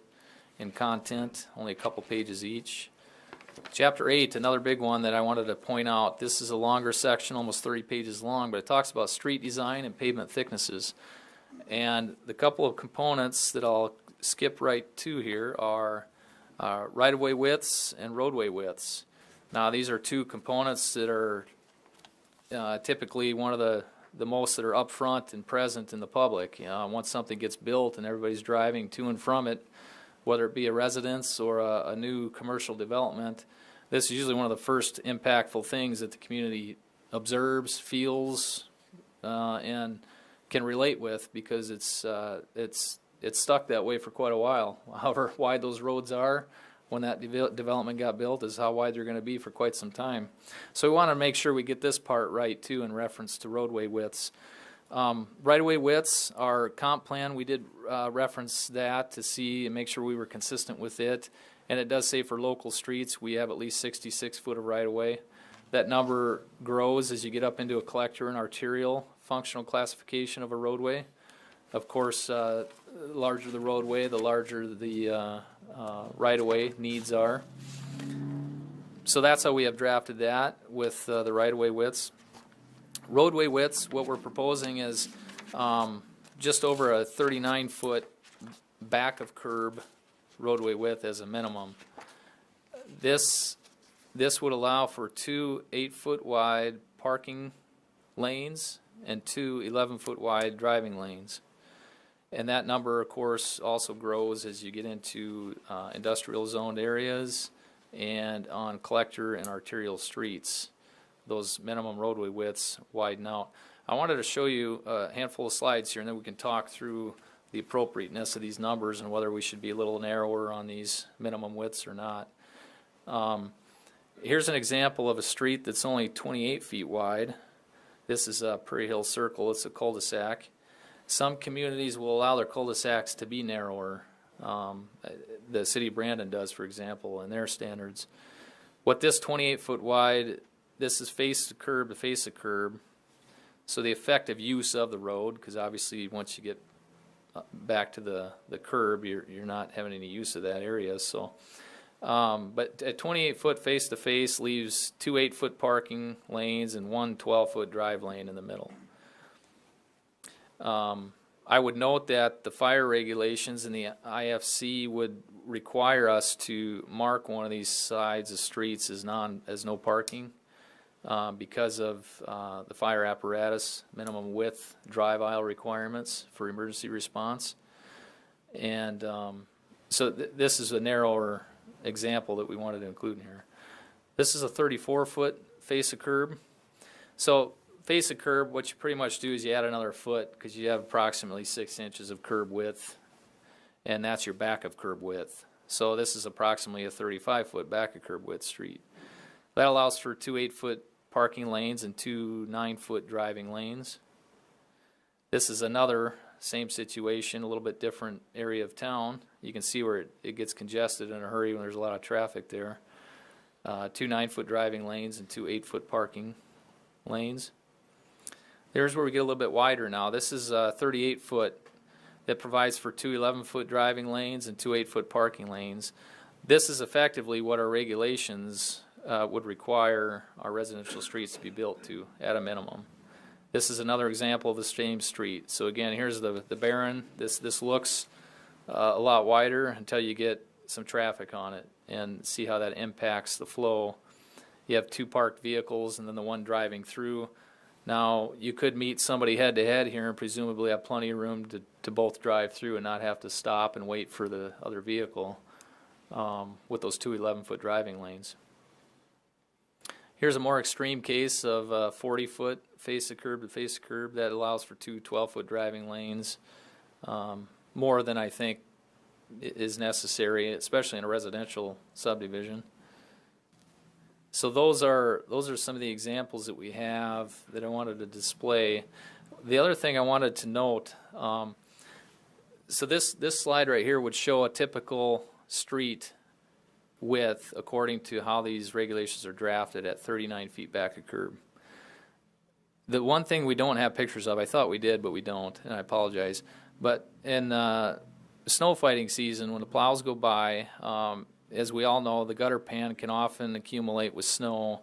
in content, only a couple pages each. Chapter 8, another big one that I wanted to point out. This is a longer section, almost 30 pages long, but it talks about street design and pavement thicknesses. And the couple of components that I'll skip right to here are Right-of-way widths and roadway widths. Now, these are two components that are typically one of the most that are up front and present in the public. Once something gets built and everybody's driving to and from it, whether it be a residence or a new commercial development, this is usually one of the first impactful things that the community observes, feels, and can relate with, because it's stuck that way for quite a while. However wide those roads are when that development got built is how wide they're going to be for quite some time. So we want to make sure we get this part right too in reference to roadway widths. Right-of-way widths, our comp plan, we did reference that to see and make sure we were consistent with it. And it does say for local streets we have at least 66 foot of right-of-way. That number grows as you get up into a collector and arterial functional classification of a roadway. Of course, the larger the roadway, the larger the right-of-way needs are. So that's how we have drafted that with the right-of-way widths. Roadway widths, what we're proposing is just over a 39-foot back of curb roadway width as a minimum. This would allow for 2 8-foot wide parking lanes and 2 11-foot wide driving lanes. And that number, of course, also grows as you get into industrial zoned areas and on collector and arterial streets. Those minimum roadway widths widen out. I wanted to show you a handful of slides here, and then we can talk through the appropriateness of these numbers and whether we should be a little narrower on these minimum widths or not. Here's an example of a street that's only 28 feet wide. This is Prairie Hill Circle. It's a cul-de-sac. Some communities will allow their cul-de-sacs to be narrower. The city of Brandon does, for example, in their standards. What this 28-foot wide, this is face to curb to face to curb. So the effective use of the road, because obviously once you get back to the curb, you're not having any use of that area. So, but at 28-foot face to face leaves 2 8-foot parking lanes and 1 12-foot drive lane in the middle. I would note that the fire regulations in the IFC would require us to mark one of these sides of streets as no parking because of the fire apparatus minimum width drive aisle requirements for emergency response. And so this is a narrower example that we wanted to include in here. This is a 34-foot face of curb. So face of curb, what you pretty much do is you add another foot because you have approximately 6 inches of curb width, and that's your back of curb width. So this is approximately a 35-foot back of curb width street. That allows for 2 8-foot parking lanes and 2 9-foot driving lanes. This is another same situation, a little bit different area of town. You can see where it gets congested in a hurry when there's a lot of traffic there. 2 9-foot driving lanes and 2 8-foot parking lanes. There's where we get a little bit wider now. This is 38-foot that provides for 2 11-foot driving lanes and 2 8-foot parking lanes. This is effectively what our regulations would require our residential streets to be built to at a minimum. This is another example of the same street. So again, here's the Barren. This looks a lot wider until you get some traffic on it and see how that impacts the flow. You have 2 parked vehicles and then the one driving through. Now, you could meet somebody head-to-head here and presumably have plenty of room to both drive through and not have to stop and wait for the other vehicle with those 2 11-foot driving lanes. Here's a more extreme case of 40-foot face to curb to face to curb. That allows for 2 12-foot driving lanes, more than I think is necessary, especially in a residential subdivision. So those are some of the examples that we have that I wanted to display. The other thing I wanted to note, so this slide right here would show a typical street width according to how these regulations are drafted at 39 feet back of curb. The one thing we don't have pictures of, I thought we did, but we don't, and I apologize. But in snow fighting season, when the plows go by, as we all know, the gutter pan can often accumulate with snow,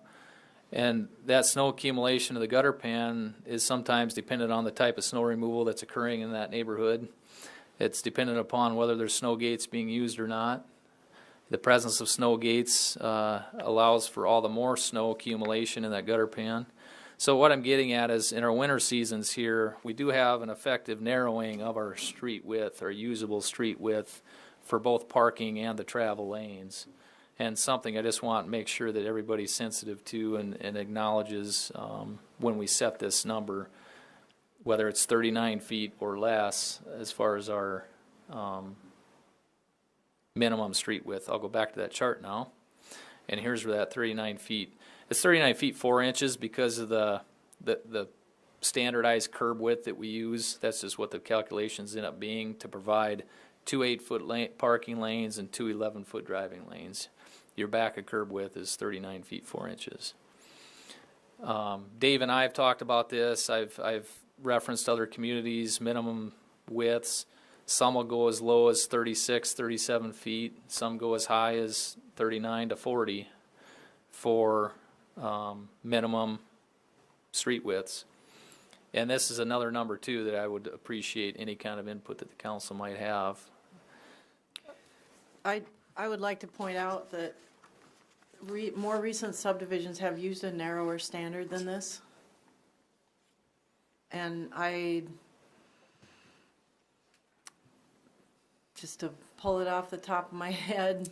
and that snow accumulation of the gutter pan is sometimes dependent on the type of snow removal that's occurring in that neighborhood. It's dependent upon whether there's snow gates being used or not. The presence of snow gates allows for all the more snow accumulation in that gutter pan. So what I'm getting at is in our winter seasons here, we do have an effective narrowing of our street width, our usable street width for both parking and the travel lanes. And something I just want to make sure that everybody's sensitive to and acknowledges when we set this number, whether it's 39 feet or less as far as our minimum street width. I'll go back to that chart now. And here's where that 39 feet. It's 39 feet 4 inches because of the standardized curb width that we use. That's just what the calculations end up being to provide 2 8-foot parking lanes and 2 11-foot driving lanes. Your back of curb width is 39 feet 4 inches. Dave and I have talked about this. I've referenced other communities' minimum widths. Some will go as low as 36, 37 feet. Some go as high as 39 to 40 for minimum street widths. And this is another number, too, that I would appreciate any kind of input that the council might have. I would like to point out that more recent subdivisions have used a narrower standard than this. And just to pull it off the top of my head,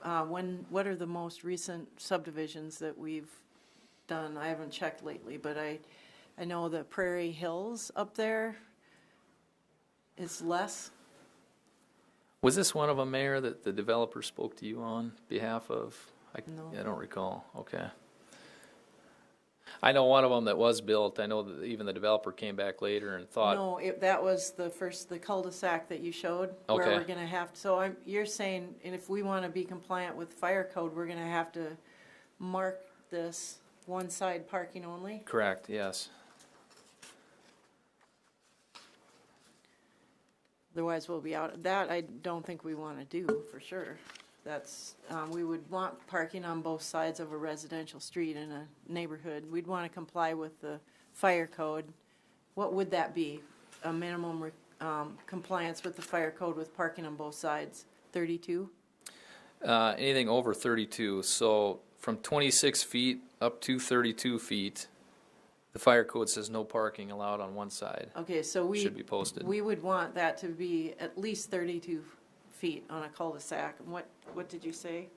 what are the most recent subdivisions that we've done? I haven't checked lately, but I know the Prairie Hills up there is less. Was this one of them, Mayor, that the developer spoke to you on behalf of? No. I don't recall. Okay. I know one of them that was built. I know that even the developer came back later and thought. No, that was the cul-de-sac that you showed. Where Okay. we're gonna have, so you're saying, and if we wanna be compliant with fire code, we're gonna have to mark this one side parking only? Correct, yes. Otherwise, we'll be out. That I don't think we wanna do, for sure. That's, we would want parking on both sides of a residential street in a neighborhood. We'd wanna comply with the fire code. What would that be? A minimum compliance with the fire code with parking on both sides? 32? Anything over 32. So from 26 feet up to 32 feet, the fire code says no parking allowed on one side. Okay, so Should be posted. we would want that to be at least 32 feet on a cul-de-sac. And what did you say?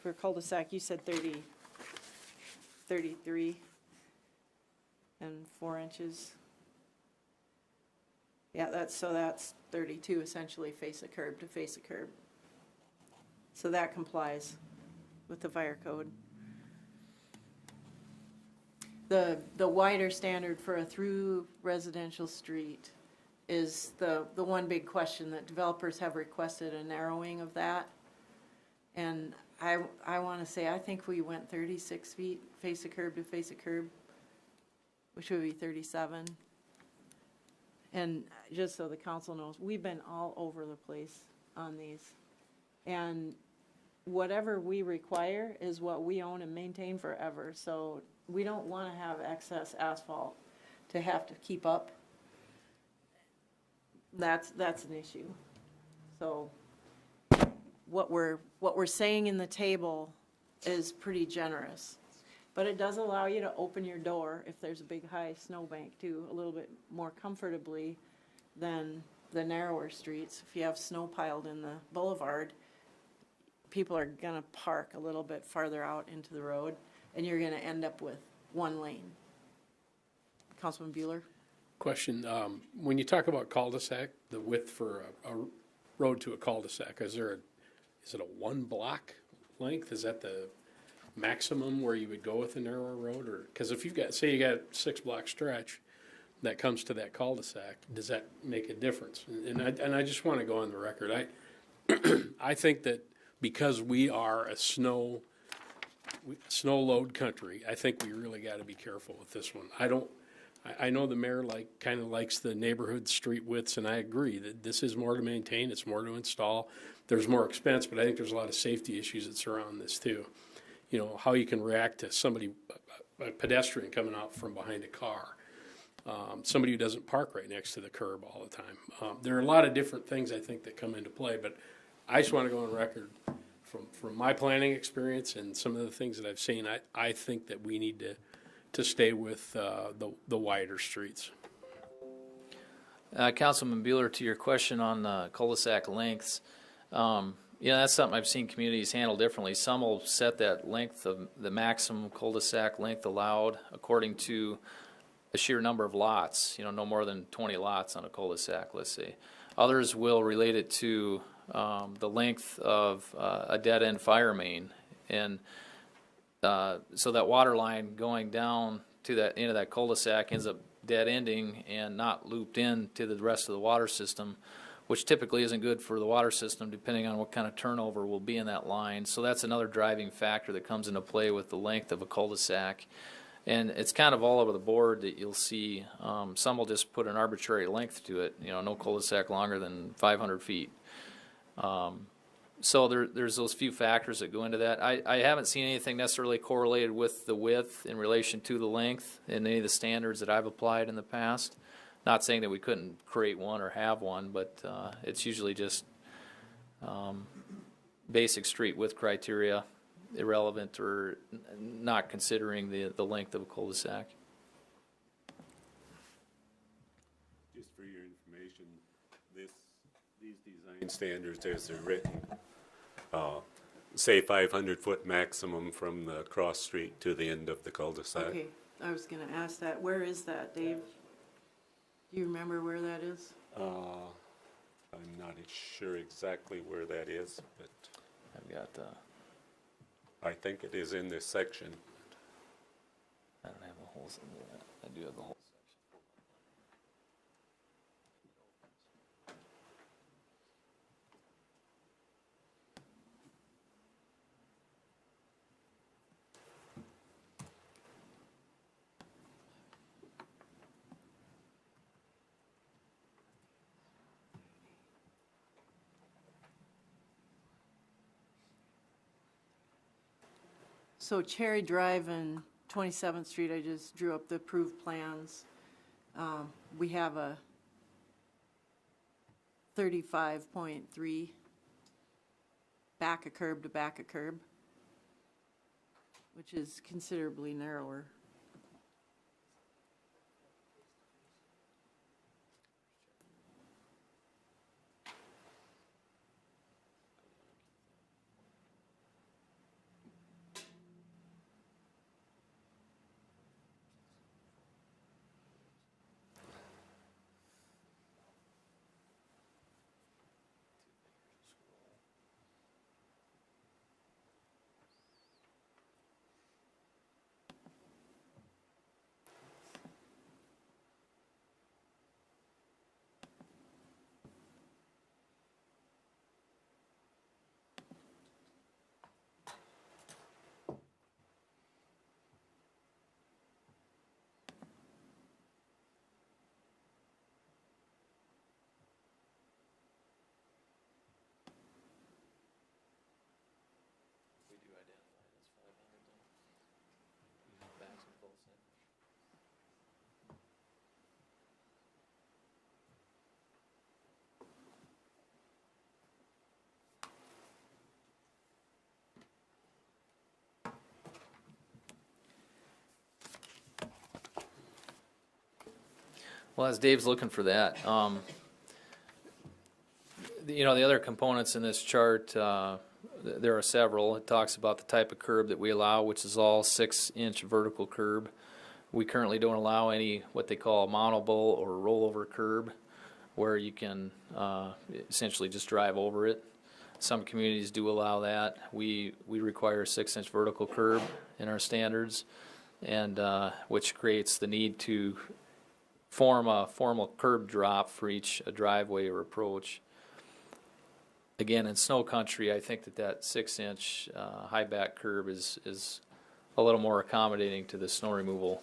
For a cul-de-sac, you said 30, 33 and 4 inches. Yeah, that's 32 essentially face a curb to face a curb. So that complies with the fire code. The wider standard for a through residential street is the one big question that developers have requested a narrowing of that. And I want to say, I think we went 36 feet face a curb to face a curb, which would be 37. And just so the council knows, we've been all over the place on these. And whatever we require is what we own and maintain forever. So we don't want to have excess asphalt to have to keep up. That's an issue. So what we're saying in the table is pretty generous. But it does allow you to open your door if there's a big high snowbank too, a little bit more comfortably than the narrower streets. If you have snow piled in the boulevard, people are gonna park a little bit farther out into the road and you're gonna end up with one lane. Councilman Bueller? Question, when you talk about cul-de-sac, the width for a road to a cul-de-sac, is it a 1 block length? Is that the maximum where you would go with a narrower road? Or, because if you've got, say you got a 6-block stretch that comes to that cul-de-sac, does that make a difference? And I just want to go on the record. I think that because we are a snow load country, I think we really got to be careful with this one. I know the mayor kind of likes the neighborhood street widths, and I agree that this is more to maintain, it's more to install. There's more expense, but I think there's a lot of safety issues that surround this too. You know, how you can react to somebody, a pedestrian coming out from behind a car, somebody who doesn't park right next to the curb all the time. There are a lot of different things I think that come into play, but I just want to go on record. from my planning experience and some of the things that I've seen, I think that we need to stay with the wider streets. Councilman Bueller, to your question on cul-de-sac lengths, that's something I've seen communities handle differently. Some will set that length of the maximum cul-de-sac length allowed according to a sheer number of lots, no more than 20 lots on a cul-de-sac, let's say. Others will relate it to the length of a dead-end fire main. And so that water line going down to that into that cul-de-sac ends up dead ending and not looped in to the rest of the water system, which typically isn't good for the water system depending on what kind of turnover will be in that line. So that's another driving factor that comes into play with the length of a cul-de-sac. And it's kind of all over the board that you'll see. Some will just put an arbitrary length to it, no cul-de-sac longer than 500 feet. So there's those few factors that go into that. I haven't seen anything necessarily correlated with the width in relation to the length in any of the standards that I've applied in the past. Not saying that we couldn't create one or have one, but it's usually just basic street width criteria, irrelevant or not considering the length of a cul-de-sac. Just for your information, these design standards as they're written say 500-foot maximum from the cross street to the end of the cul-de-sac. Okay, I was going to ask that. Where is that, Dave? Do you remember where that is? I'm not sure exactly where that is, but I've got, I think it is in this section. I don't have the whole, I do have the whole. So Cherry Drive and 27th Street, I just drew up the approved plans. We have a 35.3 back a curb to back a curb, which is considerably narrower. Well, as Dave's looking for that, the other components in this chart, there are several. It talks about the type of curb that we allow, which is all 6-inch vertical curb. We currently don't allow any what they call a mountable or rollover curb, where you can essentially just drive over it. Some communities do allow that. We require a 6-inch vertical curb in our standards, and which creates the need to form a formal curb drop for each driveway or approach. Again, in snow country, I think that 6-inch high back curb is a little more accommodating to the snow removal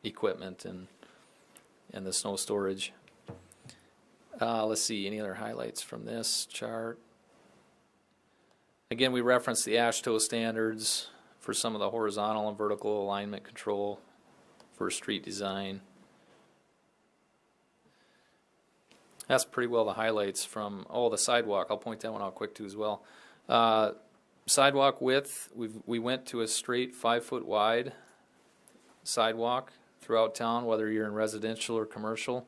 equipment and the snow storage. Let's see, any other highlights from this chart? Again, we reference the AASHTO standards for some of the horizontal and vertical alignment control for street design. That's pretty well the highlights from, the sidewalk. I'll point that one out quick too as well. Sidewalk width, we went to a straight 5-foot wide sidewalk throughout town, whether you're in residential or commercial.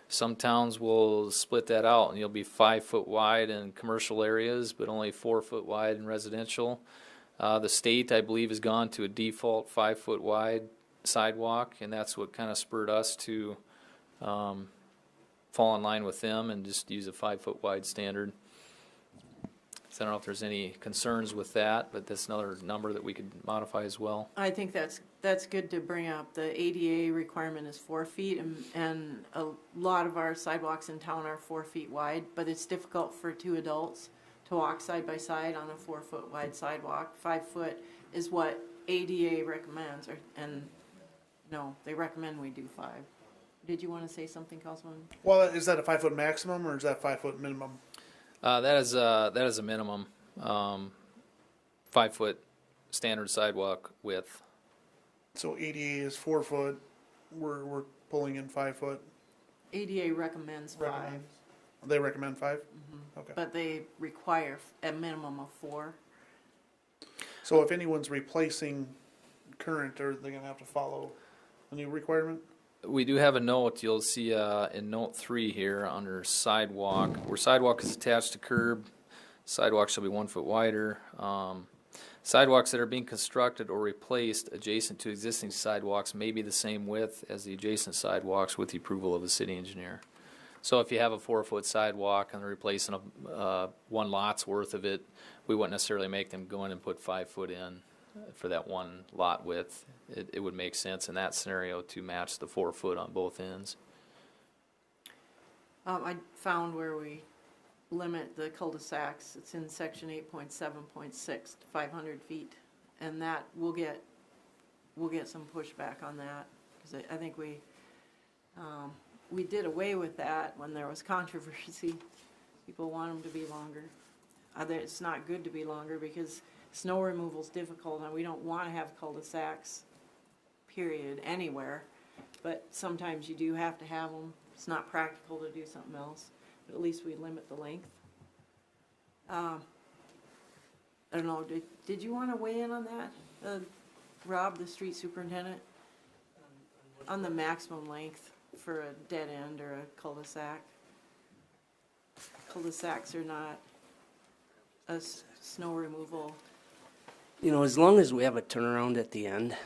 Some towns will split that out and you'll be 5-foot wide in commercial areas, but only 4-foot wide in residential. The state, I believe, has gone to a default 5-foot wide sidewalk, and that's what kind of spurred us to fall in line with them and just use a 5-foot wide standard. So I don't know if there's any concerns with that, but that's another number that we could modify as well. I think that's good to bring up. The ADA requirement is 4 feet, and a lot of our sidewalks in town are 4 feet wide, but it's difficult for 2 adults to walk side by side on a 4-foot wide sidewalk. 5 foot is what ADA recommends, and no, they recommend we do 5. Did you want to say something, Councilman? Well, is that a 5-foot maximum or is that 5-foot minimum? That is a minimum 5-foot standard sidewalk width. So ADA is 4 foot. We're pulling in 5 foot. ADA recommends 5, They recommend 5. Okay. but they require a minimum of 4. So if anyone's replacing current, are they gonna have to follow a new requirement? We do have a note, you'll see in note 3 here under sidewalk, where sidewalk is attached to curb, sidewalk shall be 1 foot wider. Sidewalks that are being constructed or replaced adjacent to existing sidewalks may be the same width as the adjacent sidewalks with the approval of the city engineer. So if you have a 4-foot sidewalk and they're replacing one lot's worth of it, we wouldn't necessarily make them go in and put 5 foot in for that one lot width. It would make sense in that scenario to match the 4 foot on both ends. I found where we limit the cul-de-sacs. It's in section 8.7.6 to 500 feet, and that we'll get some pushback on that, because I think we did away with that when there was controversy. People want them to be longer. It's not good to be longer because snow removal is difficult, and we don't want to have cul-de-sacs, period, anywhere. But sometimes you do have to have them. It's not practical to do something else, but at least we limit the length. I don't know, did you want to weigh in on that, Rob, the street superintendent? On the maximum length for a dead end or a cul-de-sac? Cul-de-sacs are not a snow removal. You know, as long as we have a turnaround at the end,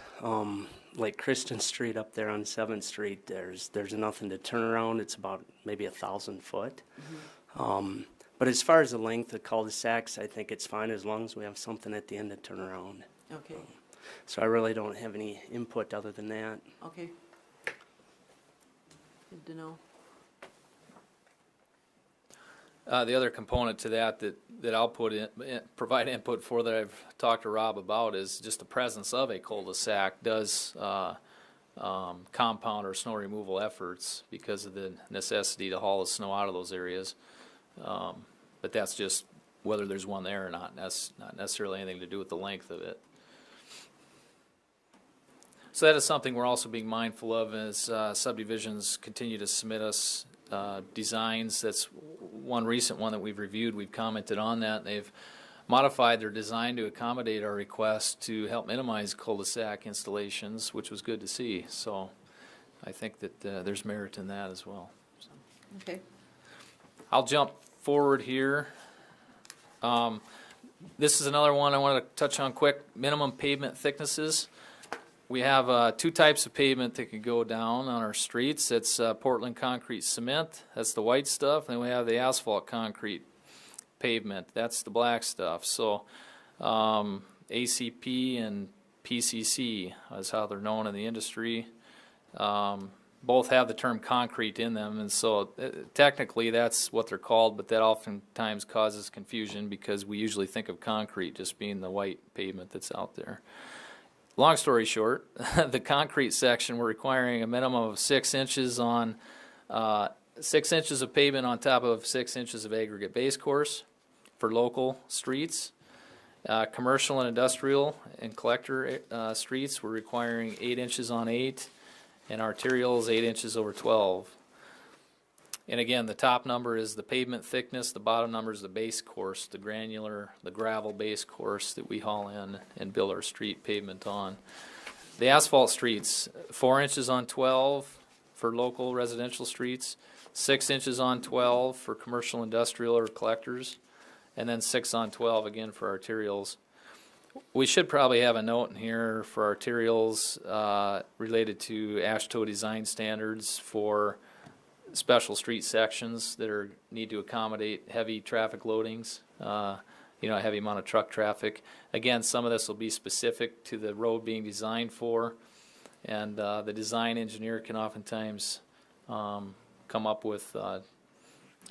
like Kristen Street up there on 7th Street, there's nothing to turn around. It's about maybe 1,000 foot. But as far as the length of cul-de-sacs, I think it's fine as long as we have something at the end to turn around. Okay, So I really don't have any input other than that. okay. Good to know. The other component to that I'll provide input for that I've talked to Rob about is just the presence of a cul-de-sac does compound our snow removal efforts because of the necessity to haul the snow out of those areas. But that's just whether there's one there or not. That's not necessarily anything to do with the length of it. So that is something we're also being mindful of as subdivisions continue to submit us designs. That's one recent one that we've reviewed. We've commented on that, and they've modified their design to accommodate our request to help minimize cul-de-sac installations, which was good to see. So I think that there's merit in that as well. So. Okay. I'll jump forward here. This is another one I want to touch on quick. Minimum pavement thicknesses. We have 2 types of pavement that can go down on our streets. It's Portland concrete cement. That's the white stuff. And then we have the asphalt concrete pavement. That's the black stuff. So ACP and PCC is how they're known in the industry. Both have the term concrete in them, and so technically that's what they're called, but that oftentimes causes confusion because we usually think of concrete just being the white pavement that's out there. Long story short, the concrete section, we're requiring a minimum of 6 inches on 6 inches of pavement on top of 6 inches of aggregate base course for local streets. Commercial and industrial and collector streets, we're requiring 8 inches on 8, and arterial is 8 inches over 12. And again, the top number is the pavement thickness, the bottom number is the base course, the granular, the gravel base course that we haul in and build our street pavement on. The asphalt streets, 4 inches on 12 for local residential streets, 6 inches on 12 for commercial, industrial, or collectors, and then 6 on 12 again for arterials. We should probably have a note in here for arterials related to AASHTO design standards for special street sections that need to accommodate heavy traffic loadings, a heavy amount of truck traffic. Again, some of this will be specific to the road being designed for, and the design engineer can oftentimes come up with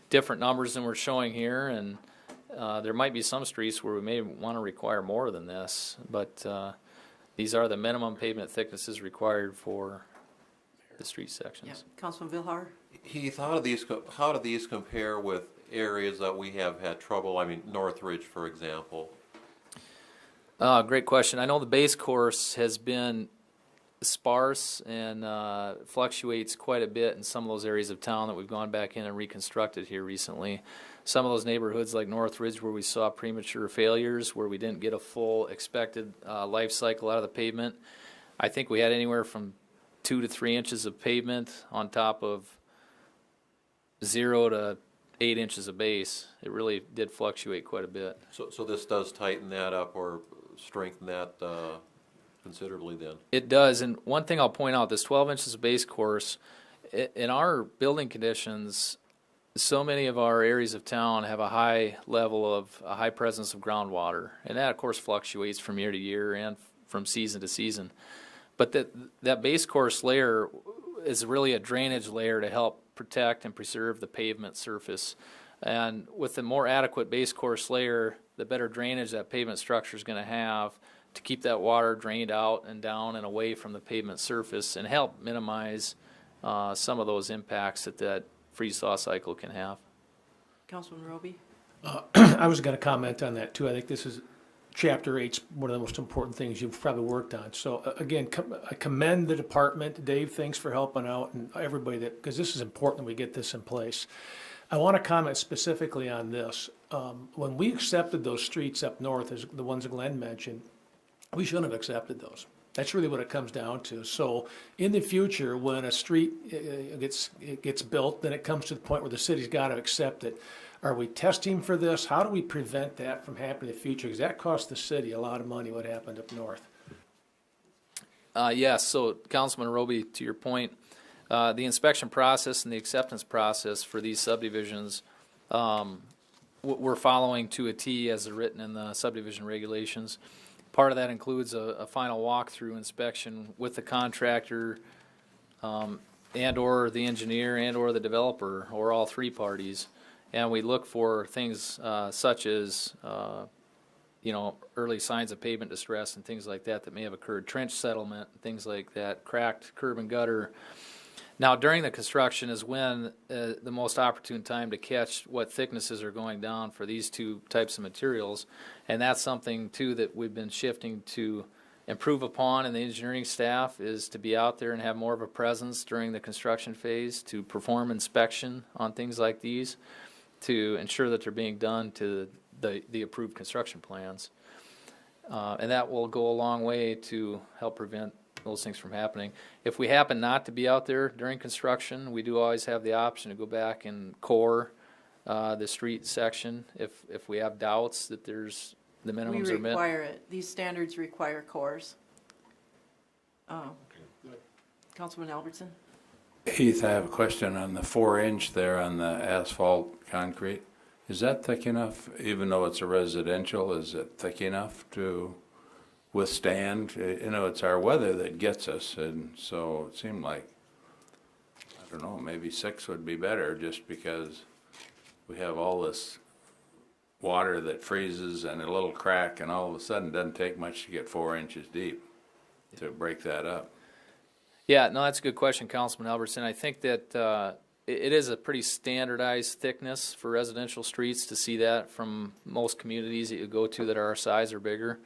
different numbers than we're showing here, and there might be some streets where we may want to require more than this, but these are the minimum pavement thicknesses required for the street sections. Yeah. Councilman Villar? Heath, how do these compare with areas that we have had trouble? I mean, Northridge, for example. Great question. I know the base course has been sparse and fluctuates quite a bit in some of those areas of town that we've gone back in and reconstructed here recently. Some of those neighborhoods like Northridge where we saw premature failures, where we didn't get a full expected life cycle out of the pavement. I think we had anywhere from 2 to 3 inches of pavement on top of 0 to 8 inches of base. It really did fluctuate quite a bit. So this does tighten that up or strengthen that considerably then? It does, and one thing I'll point out, this 12 inches of base course, in our building conditions, so many of our areas of town have a high presence of groundwater, and that of course fluctuates from year to year and from season to season. But that base course layer is really a drainage layer to help protect and preserve the pavement surface. And with the more adequate base course layer, the better drainage that pavement structure is going to have to keep that water drained out and down and away from the pavement surface and help minimize some of those impacts that freeze-thaw cycle can have. Councilman Roby? I was going to comment on that too. I think this is Chapter 8's one of the most important things you've probably worked on. So again, I commend the department. Dave, thanks for helping out, and everybody because this is important that we get this in place. I want to comment specifically on this. When we accepted those streets up north, as the ones that Glenn mentioned, we shouldn't have accepted those. That's really what it comes down to. So in the future, when a street gets built, then it comes to the point where the city's got to accept it. Are we testing for this? How do we prevent that from happening in the future? Because that cost the city a lot of money, what happened up north. Yes, so Councilman Roby, to your point, the inspection process and the acceptance process for these subdivisions, we're following to a T as they're written in the subdivision regulations. Part of that includes a final walkthrough inspection with the contractor and or the engineer and or the developer or all three parties. And we look for things such as, early signs of pavement distress and things like that may have occurred, trench settlement, things like that, cracked curb and gutter. Now, during the construction is when the most opportune time to catch what thicknesses are going down for these two types of materials. And that's something, too, that we've been shifting to improve upon in the engineering staff is to be out there and have more of a presence during the construction phase to perform inspection on things like these, to ensure that they're being done to the approved construction plans. And that will go a long way to help prevent those things from happening. If we happen not to be out there during construction, we do always have the option to go back and core the street section if we have doubts that there's the minimums are met. We require it. These standards require cores. Councilman Albertson? Heath, I have a question on the 4-inch there on the asphalt concrete. Is that thick enough, even though it's a residential, is it thick enough to withstand? It's our weather that gets us, and so it seemed like, I don't know, maybe 6 would be better just because we have all this water that freezes and a little crack, and all of a sudden it doesn't take much to get 4 inches deep to break that up. Yeah, no, that's a good question, Councilman Albertson. I think that it is a pretty standardized thickness for residential streets to see that from most communities that you go to that are our size or bigger.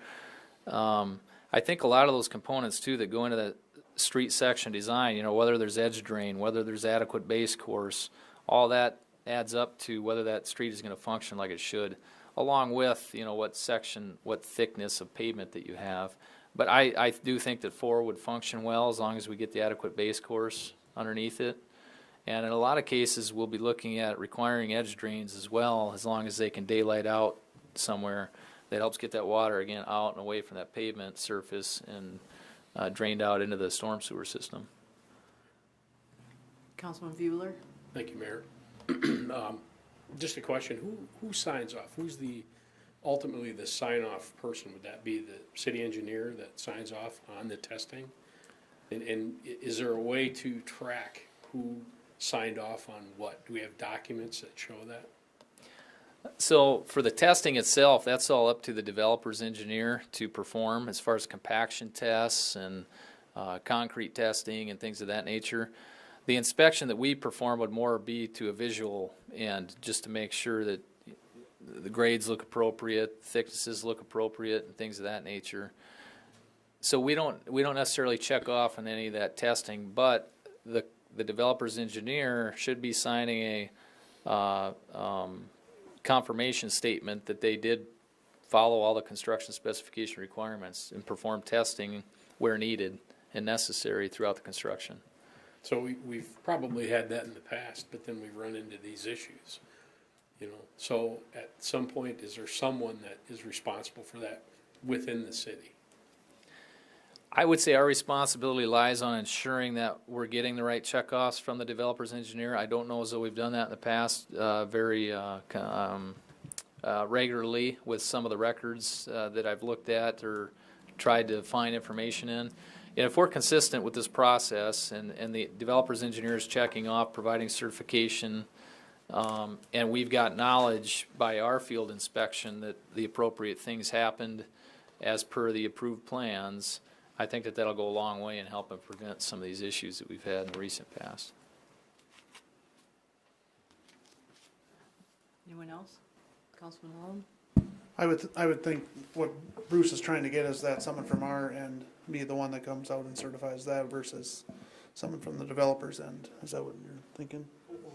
I think a lot of those components, too, that go into the street section design, whether there's edge drain, whether there's adequate base course, All that adds up to whether that street is going to function like it should, along with, you know, what thickness of pavement that you have. But I do think that 4 would function well as long as we get the adequate base course underneath it. And in a lot of cases, we'll be looking at requiring edge drains as well, as long as they can daylight out somewhere. That helps get that water, again, out and away from that pavement surface and drained out into the storm sewer system. Councilman Bueller? Thank you, Mayor. Just a question, who signs off? Who's ultimately the sign-off person? Would that be the city engineer that signs off on the testing? And is there a way to track who signed off on what? Do we have documents that show that? So for the testing itself, that's all up to the developer's engineer to perform as far as compaction tests and concrete testing and things of that nature. The inspection that we perform would more be to a visual end, just to make sure that the grades look appropriate, thicknesses look appropriate, and things of that nature. So we don't necessarily check off on any of that testing, but the developer's engineer should be signing a confirmation statement that they did follow all the construction specification requirements and perform testing where needed and necessary throughout the construction. So we've probably had that in the past, but then we run into these issues, you know. So at some point, is there someone that is responsible for that within the city? I would say our responsibility lies on ensuring that we're getting the right checkoffs from the developer's engineer. I don't know as though we've done that in the past very regularly with some of the records that I've looked at or tried to find information in. And if we're consistent with this process and the developer's engineer is checking off, providing certification, and we've got knowledge by our field inspection that the appropriate things happened as per the approved plans, I think that that'll go a long way in helping prevent some of these issues that we've had in the recent past. Anyone else? Councilman Holland? I would think what Bruce is trying to get is that someone from our end be the one that comes out and certifies that versus someone from the developer's end. Is that what you're thinking?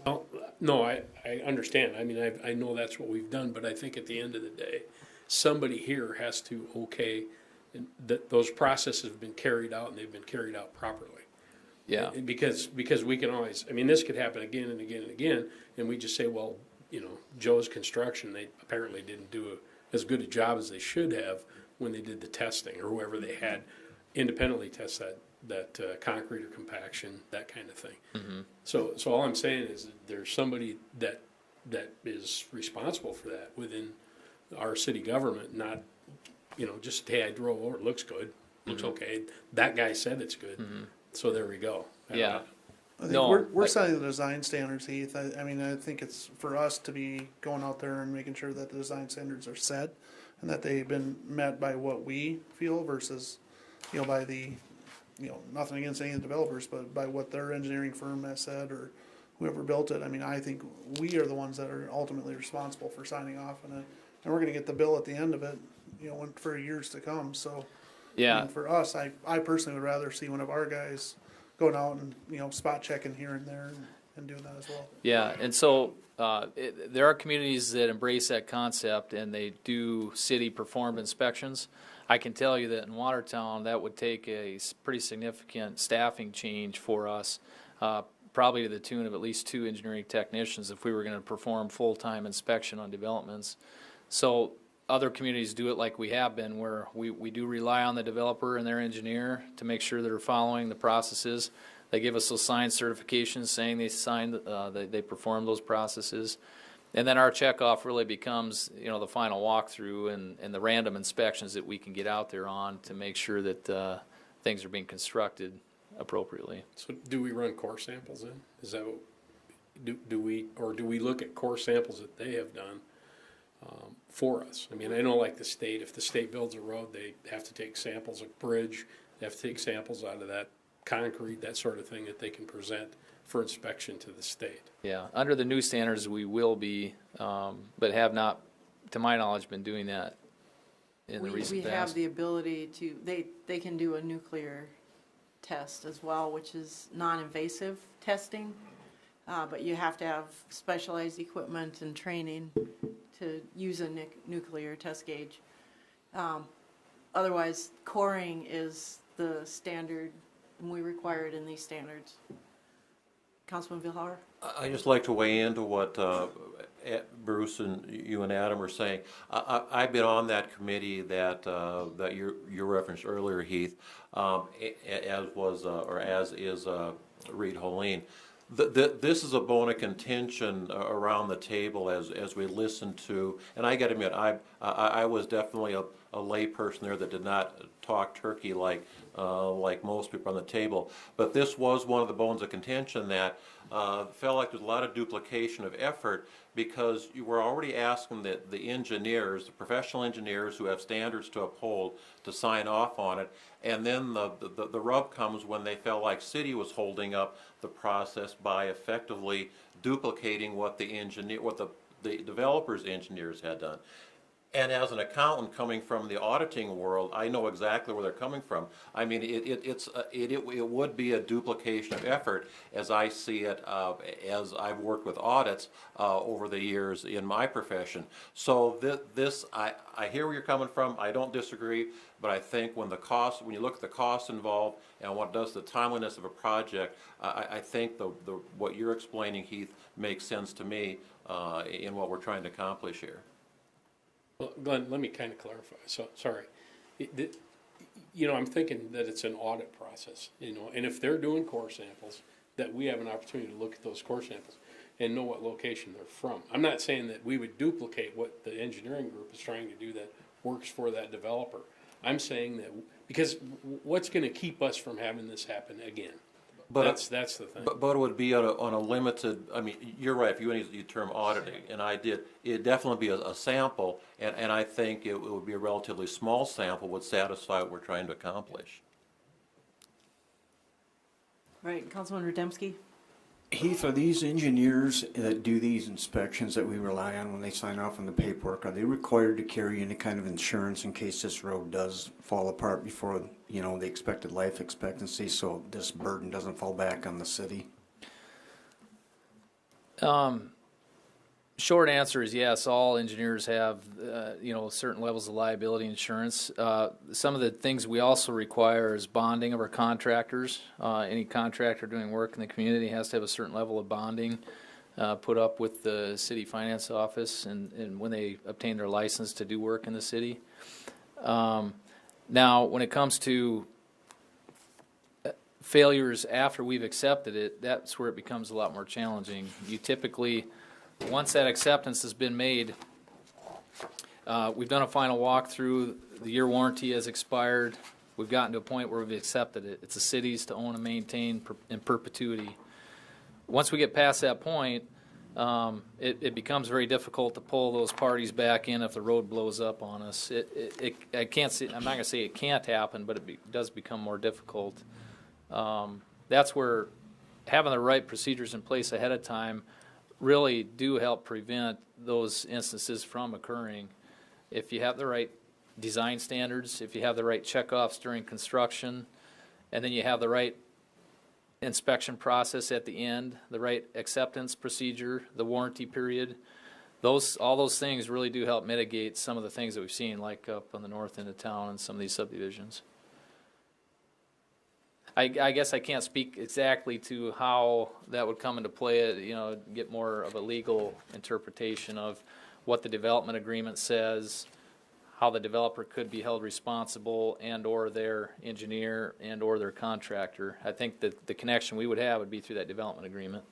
Well, no, I understand. I mean, I know that's what we've done, but I think at the end of the day, somebody here has to okay that those processes have been carried out and they've been carried out properly. Yeah. Because we can always, I mean, this could happen again and again and again, and we just say, well, you know, Joe's Construction, they apparently didn't do as good a job as they should have when they did the testing, or whoever they had independently test that concrete or compaction, that kind of thing. Mm-hmm. So all I'm saying is that there's somebody that is responsible for that within our city government, not, you know, just, hey, I drove over, it looks good, looks okay. That guy said it's good, so there we go. Yeah. I think we're setting the design standards, Heath. I mean, I think it's for us to be going out there and making sure that the design standards are set and that they've been met by what we feel versus, you know, by the, you know, nothing against any of the developers, but by what their engineering firm has said or whoever built it. I mean, I think we are the ones that are ultimately responsible for signing off on it, and we're going to get the bill at the end of it, you know, for years to come. So, Yeah. I mean, for us, I personally would rather see one of our guys going out and, you know, spot checking here and there and doing that as well. Yeah, and so there are communities that embrace that concept and they do city performed inspections. I can tell you that in Watertown, that would take a pretty significant staffing change for us, probably to the tune of at least 2 engineering technicians if we were going to perform full-time inspection on developments. So other communities do it like we have been, where we do rely on the developer and their engineer to make sure they're following the processes. They give us those signed certifications saying they signed, they performed those processes. And then our checkoff really becomes, you know, the final walkthrough and the random inspections that we can get out there on to make sure that things are being constructed appropriately. So do we run core samples in? Is that what, do we look at core samples that they have done for us? I mean, I know like the state, if the state builds a road, they have to take samples of bridge, they have to take samples out of that concrete, that sort of thing that they can present for inspection to the state. Yeah, under the new standards, we will be, but have not, to my knowledge, been doing that in the recent We past. have the ability to, they can do a nuclear test as well, which is non-invasive testing. but you have to have specialized equipment and training to use a nuclear test gauge. Otherwise, coring is the standard, and we require it in these standards. Councilman Villar? I just like to weigh into what Bruce and you and Adam were saying. I've been on that committee that you referenced earlier, Heath, as is Reed Holeen. This is a bone of contention around the table as we listen to, and I got to admit, I was definitely a layperson there that did not talk turkey like most people on the table. But this was one of the bones of contention that felt like there's a lot of duplication of effort, because you were already asking the engineers, the professional engineers who have standards to uphold, to sign off on it. And then the rub comes when they felt like city was holding up the process by effectively duplicating what the developers' engineers had done. And as an accountant coming from the auditing world, I know exactly where they're coming from. I mean, it would be a duplication of effort, as I see it, as I've worked with audits over the years in my profession. So I hear where you're coming from. I don't disagree, but I think when you look at the cost involved and what does the timeliness of a project, I think what you're explaining, Heath, makes sense to me in what we're trying to accomplish here. Well, Glenn, let me kind of clarify. So, sorry. I'm thinking that it's an audit process, and if they're doing core samples, that we have an opportunity to look at those core samples and know what location they're from. I'm not saying that we would duplicate what the engineering group is trying to do that works for that developer. I'm saying that because what's going to keep us from having this happen again? But that's the thing. But it would be on a limited. I mean, you're right. If you use the term auditing, and I did, it'd definitely be a sample, and I think it would be a relatively small sample would satisfy what we're trying to accomplish. Right, Councilman Rademski? Heath, are these engineers that do these inspections that we rely on when they sign off on the paperwork, are they required to carry any kind of insurance in case this road does fall apart before, the expected life expectancy, so this burden doesn't fall back on the city? Short answer is yes. All engineers have, certain levels of liability insurance. Some of the things we also require is bonding of our contractors. Any contractor doing work in the community has to have a certain level of bonding put up with the city finance office and when they obtain their license to do work in the city. Now, when it comes to failures after we've accepted it, that's where it becomes a lot more challenging. You typically, once that acceptance has been made, we've done a final walkthrough, the year warranty has expired, we've gotten to a point where we've accepted it. It's the city's to own and maintain in perpetuity. Once we get past that point, it becomes very difficult to pull those parties back in if the road blows up on us. I can't say, I'm not going to say it can't happen, but it does become more difficult. That's where having the right procedures in place ahead of time really do help prevent those instances from occurring. If you have the right design standards, if you have the right checkoffs during construction, and then you have the right inspection process at the end, the right acceptance procedure, the warranty period, all those things really do help mitigate some of the things that we've seen, like up on the north end of town and some of these subdivisions. I guess I can't speak exactly to how that would come into play, get more of a legal interpretation of what the development agreement says, how the developer could be held responsible and or their engineer and or their contractor. I think that the connection we would have would be through that development agreement.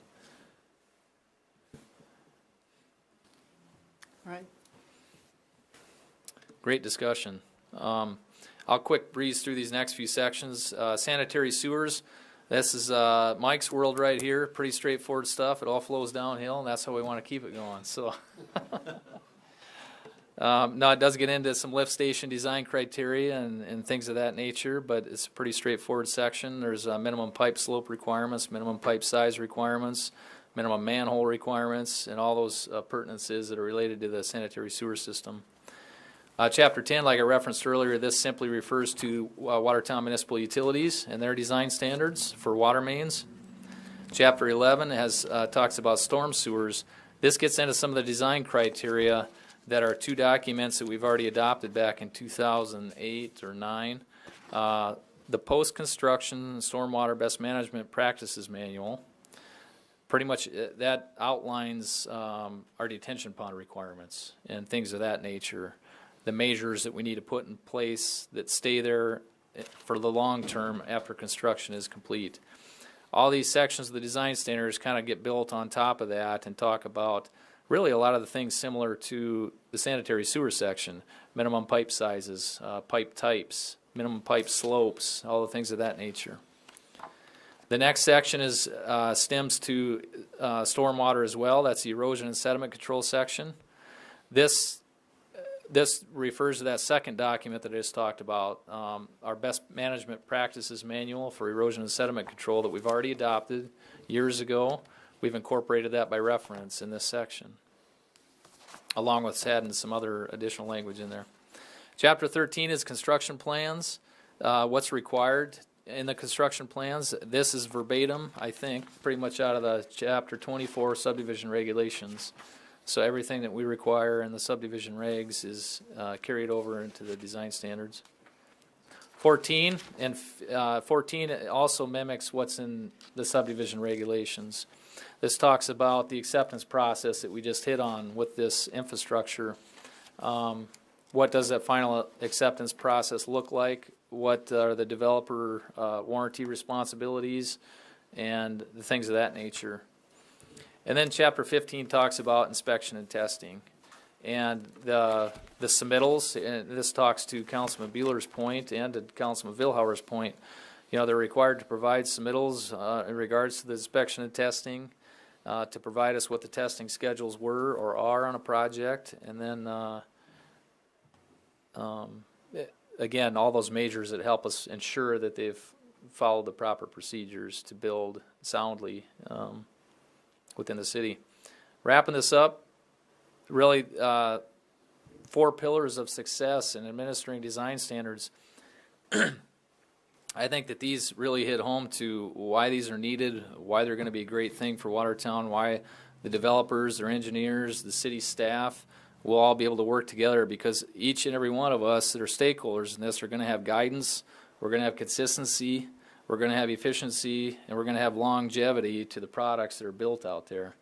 Right. Great discussion. I'll quick breeze through these next few sections. Sanitary sewers. This is Mike's world right here. Pretty straightforward stuff. It all flows downhill, and that's how we want to keep it going. So, no, it does get into some lift station design criteria and things of that nature, but it's a pretty straightforward section. There's minimum pipe slope requirements, minimum pipe size requirements, minimum manhole requirements, and all those pertinences that are related to the sanitary sewer system. Chapter 10, like I referenced earlier, this simply refers to Watertown Municipal Utilities and their design standards for water mains. Chapter 11 has talks about storm sewers. This gets into some of the design criteria that are two documents that we've already adopted back in 2008 or 9. The Post-Construction Stormwater Best Management Practices Manual. Pretty much that outlines our detention pond requirements and things of that nature. The measures that we need to put in place that stay there for the long term after construction is complete. All these sections of the design standards kind of get built on top of that and talk about really a lot of the things similar to the sanitary sewer section, minimum pipe sizes, pipe types, minimum pipe slopes, all the things of that nature. The next section is stems to stormwater as well. That's the erosion and sediment control section. This refers to that second document that I just talked about, our best management practices manual for erosion and sediment control that we've already adopted years ago. We've incorporated that by reference in this section, along with adding some other additional language in there. Chapter 13 is construction plans. What's required in the construction plans. This is verbatim, I think, pretty much out of the Chapter 24 subdivision regulations. So everything that we require in the subdivision regs is carried over into the design standards. 14 also mimics what's in the subdivision regulations. This talks about the acceptance process that we just hit on with this infrastructure. What does that final acceptance process look like? What are the developer warranty responsibilities and the things of that nature? And then Chapter 15 talks about inspection and testing. And the submittals, and this talks to Councilman Beeler's point and to Councilman Vilhauer's point. You know, they're required to provide submittals in regards to the inspection and testing, to provide us what the testing schedules were or are on a project. And then, again, all those measures that help us ensure that they've followed the proper procedures to build soundly within the city. Wrapping this up, really 4 pillars of success in administering design standards. I think that these really hit home to why these are needed, why they're going to be a great thing for Watertown, why the developers, their engineers, the city staff will all be able to work together, because each and every one of us that are stakeholders in this are going to have guidance, we're going to have consistency, we're going to have efficiency, and we're going to have longevity to the products that are built out there.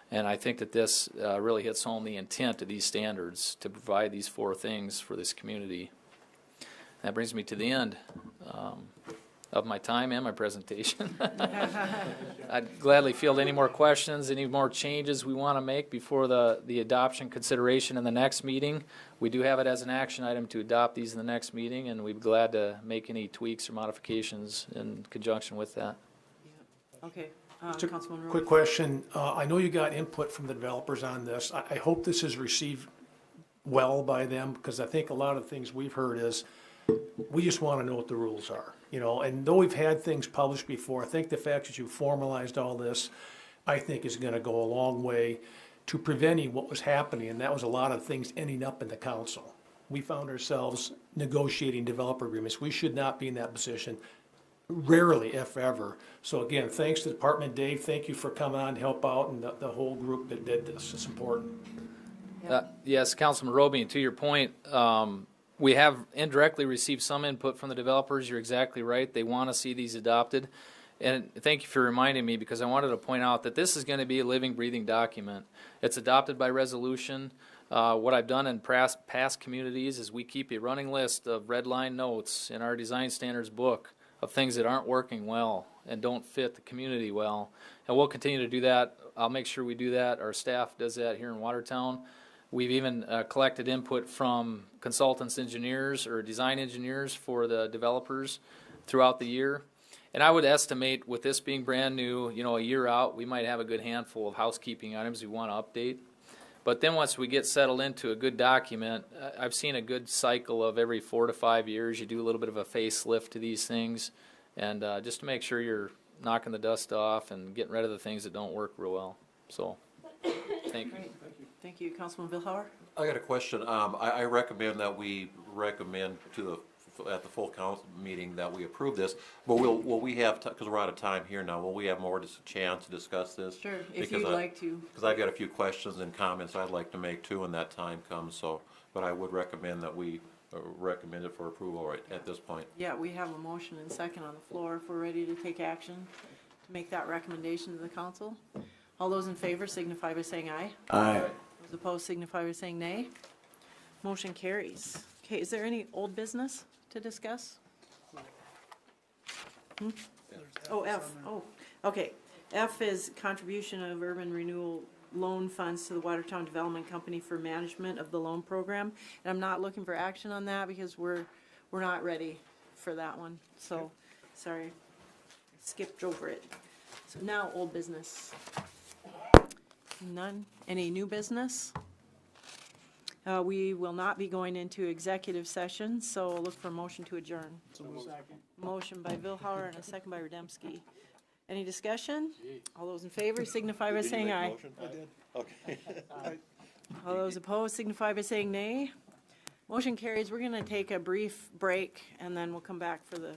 And I think that this really hits home the intent of these standards to provide these 4 things for this community. That brings me to the end of my time and my presentation. I'd gladly field any more questions, any more changes we want to make before the adoption consideration in the next meeting. We do have it as an action item to adopt these in the next meeting, and we'd be glad to make any tweaks or modifications in conjunction with that. Okay. Councilman Rowe. Quick question. I know you got input from the developers on this. I hope this is received well by them, because I think a lot of the things we've heard is we just want to know what the rules are. You know, and though we've had things published before, I think the fact that you formalized all this, I think is going to go a long way to preventing what was happening, and that was a lot of things ending up in the council. We found ourselves negotiating developer agreements. We should not be in that position, rarely, if ever. So again, thanks to the department. Dave, thank you for coming on and help out, and the whole group that did this. It's important. Yes, Councilman Roby, to your point, we have indirectly received some input from the developers. You're exactly right. They want to see these adopted. And thank you for reminding me, because I wanted to point out that this is going to be a living, breathing document. It's adopted by resolution. What I've done in past communities is we keep a running list of red line notes in our design standards book of things that aren't working well and don't fit the community well. And we'll continue to do that. I'll make sure we do that. Our staff does that here in Watertown. We've even collected input from consultants, engineers, or design engineers for the developers throughout the year. And I would estimate, with this being brand new, you know, a year out, we might have a good handful of housekeeping items we want to update. But then once we get settled into a good document, I've seen a good cycle of every 4 to 5 years. You do a little bit of a facelift to these things, and just to make sure you're knocking the dust off and getting rid of the things that don't work real well. So, thank you. Thank you. Councilman Vilhauer? I got a question. I recommend that we recommend to the at the full council meeting that we approve this, but will we have, because we're out of time here now, will we have more chance to discuss this? Sure, if Because you'd like to. Because I've got a few questions and comments I'd like to make too when that time comes, so, but I would recommend that we recommend it for approval right at this point. Yeah, we have a motion and second on the floor if we're ready to take action to make that recommendation to the council. All those in favor signify by saying aye. Aye. Those opposed signify by saying nay. Motion carries. Okay, is there any old business to discuss? Oh, F, oh, okay. F is contribution of urban renewal loan funds to the Watertown Development Company for management of the loan program. And I'm not looking for action on that because we're not ready for that one. So, sorry, skipped over it. So now, old business. None. Any new business? We will not be going into executive session, so look for a motion to adjourn. Motion by Vilhauer and a second by Rademski. Any discussion? All those in favor signify by saying aye. I did. Okay. All those opposed signify by saying nay. Motion carries. We're going to take a brief break, and then we'll come back for the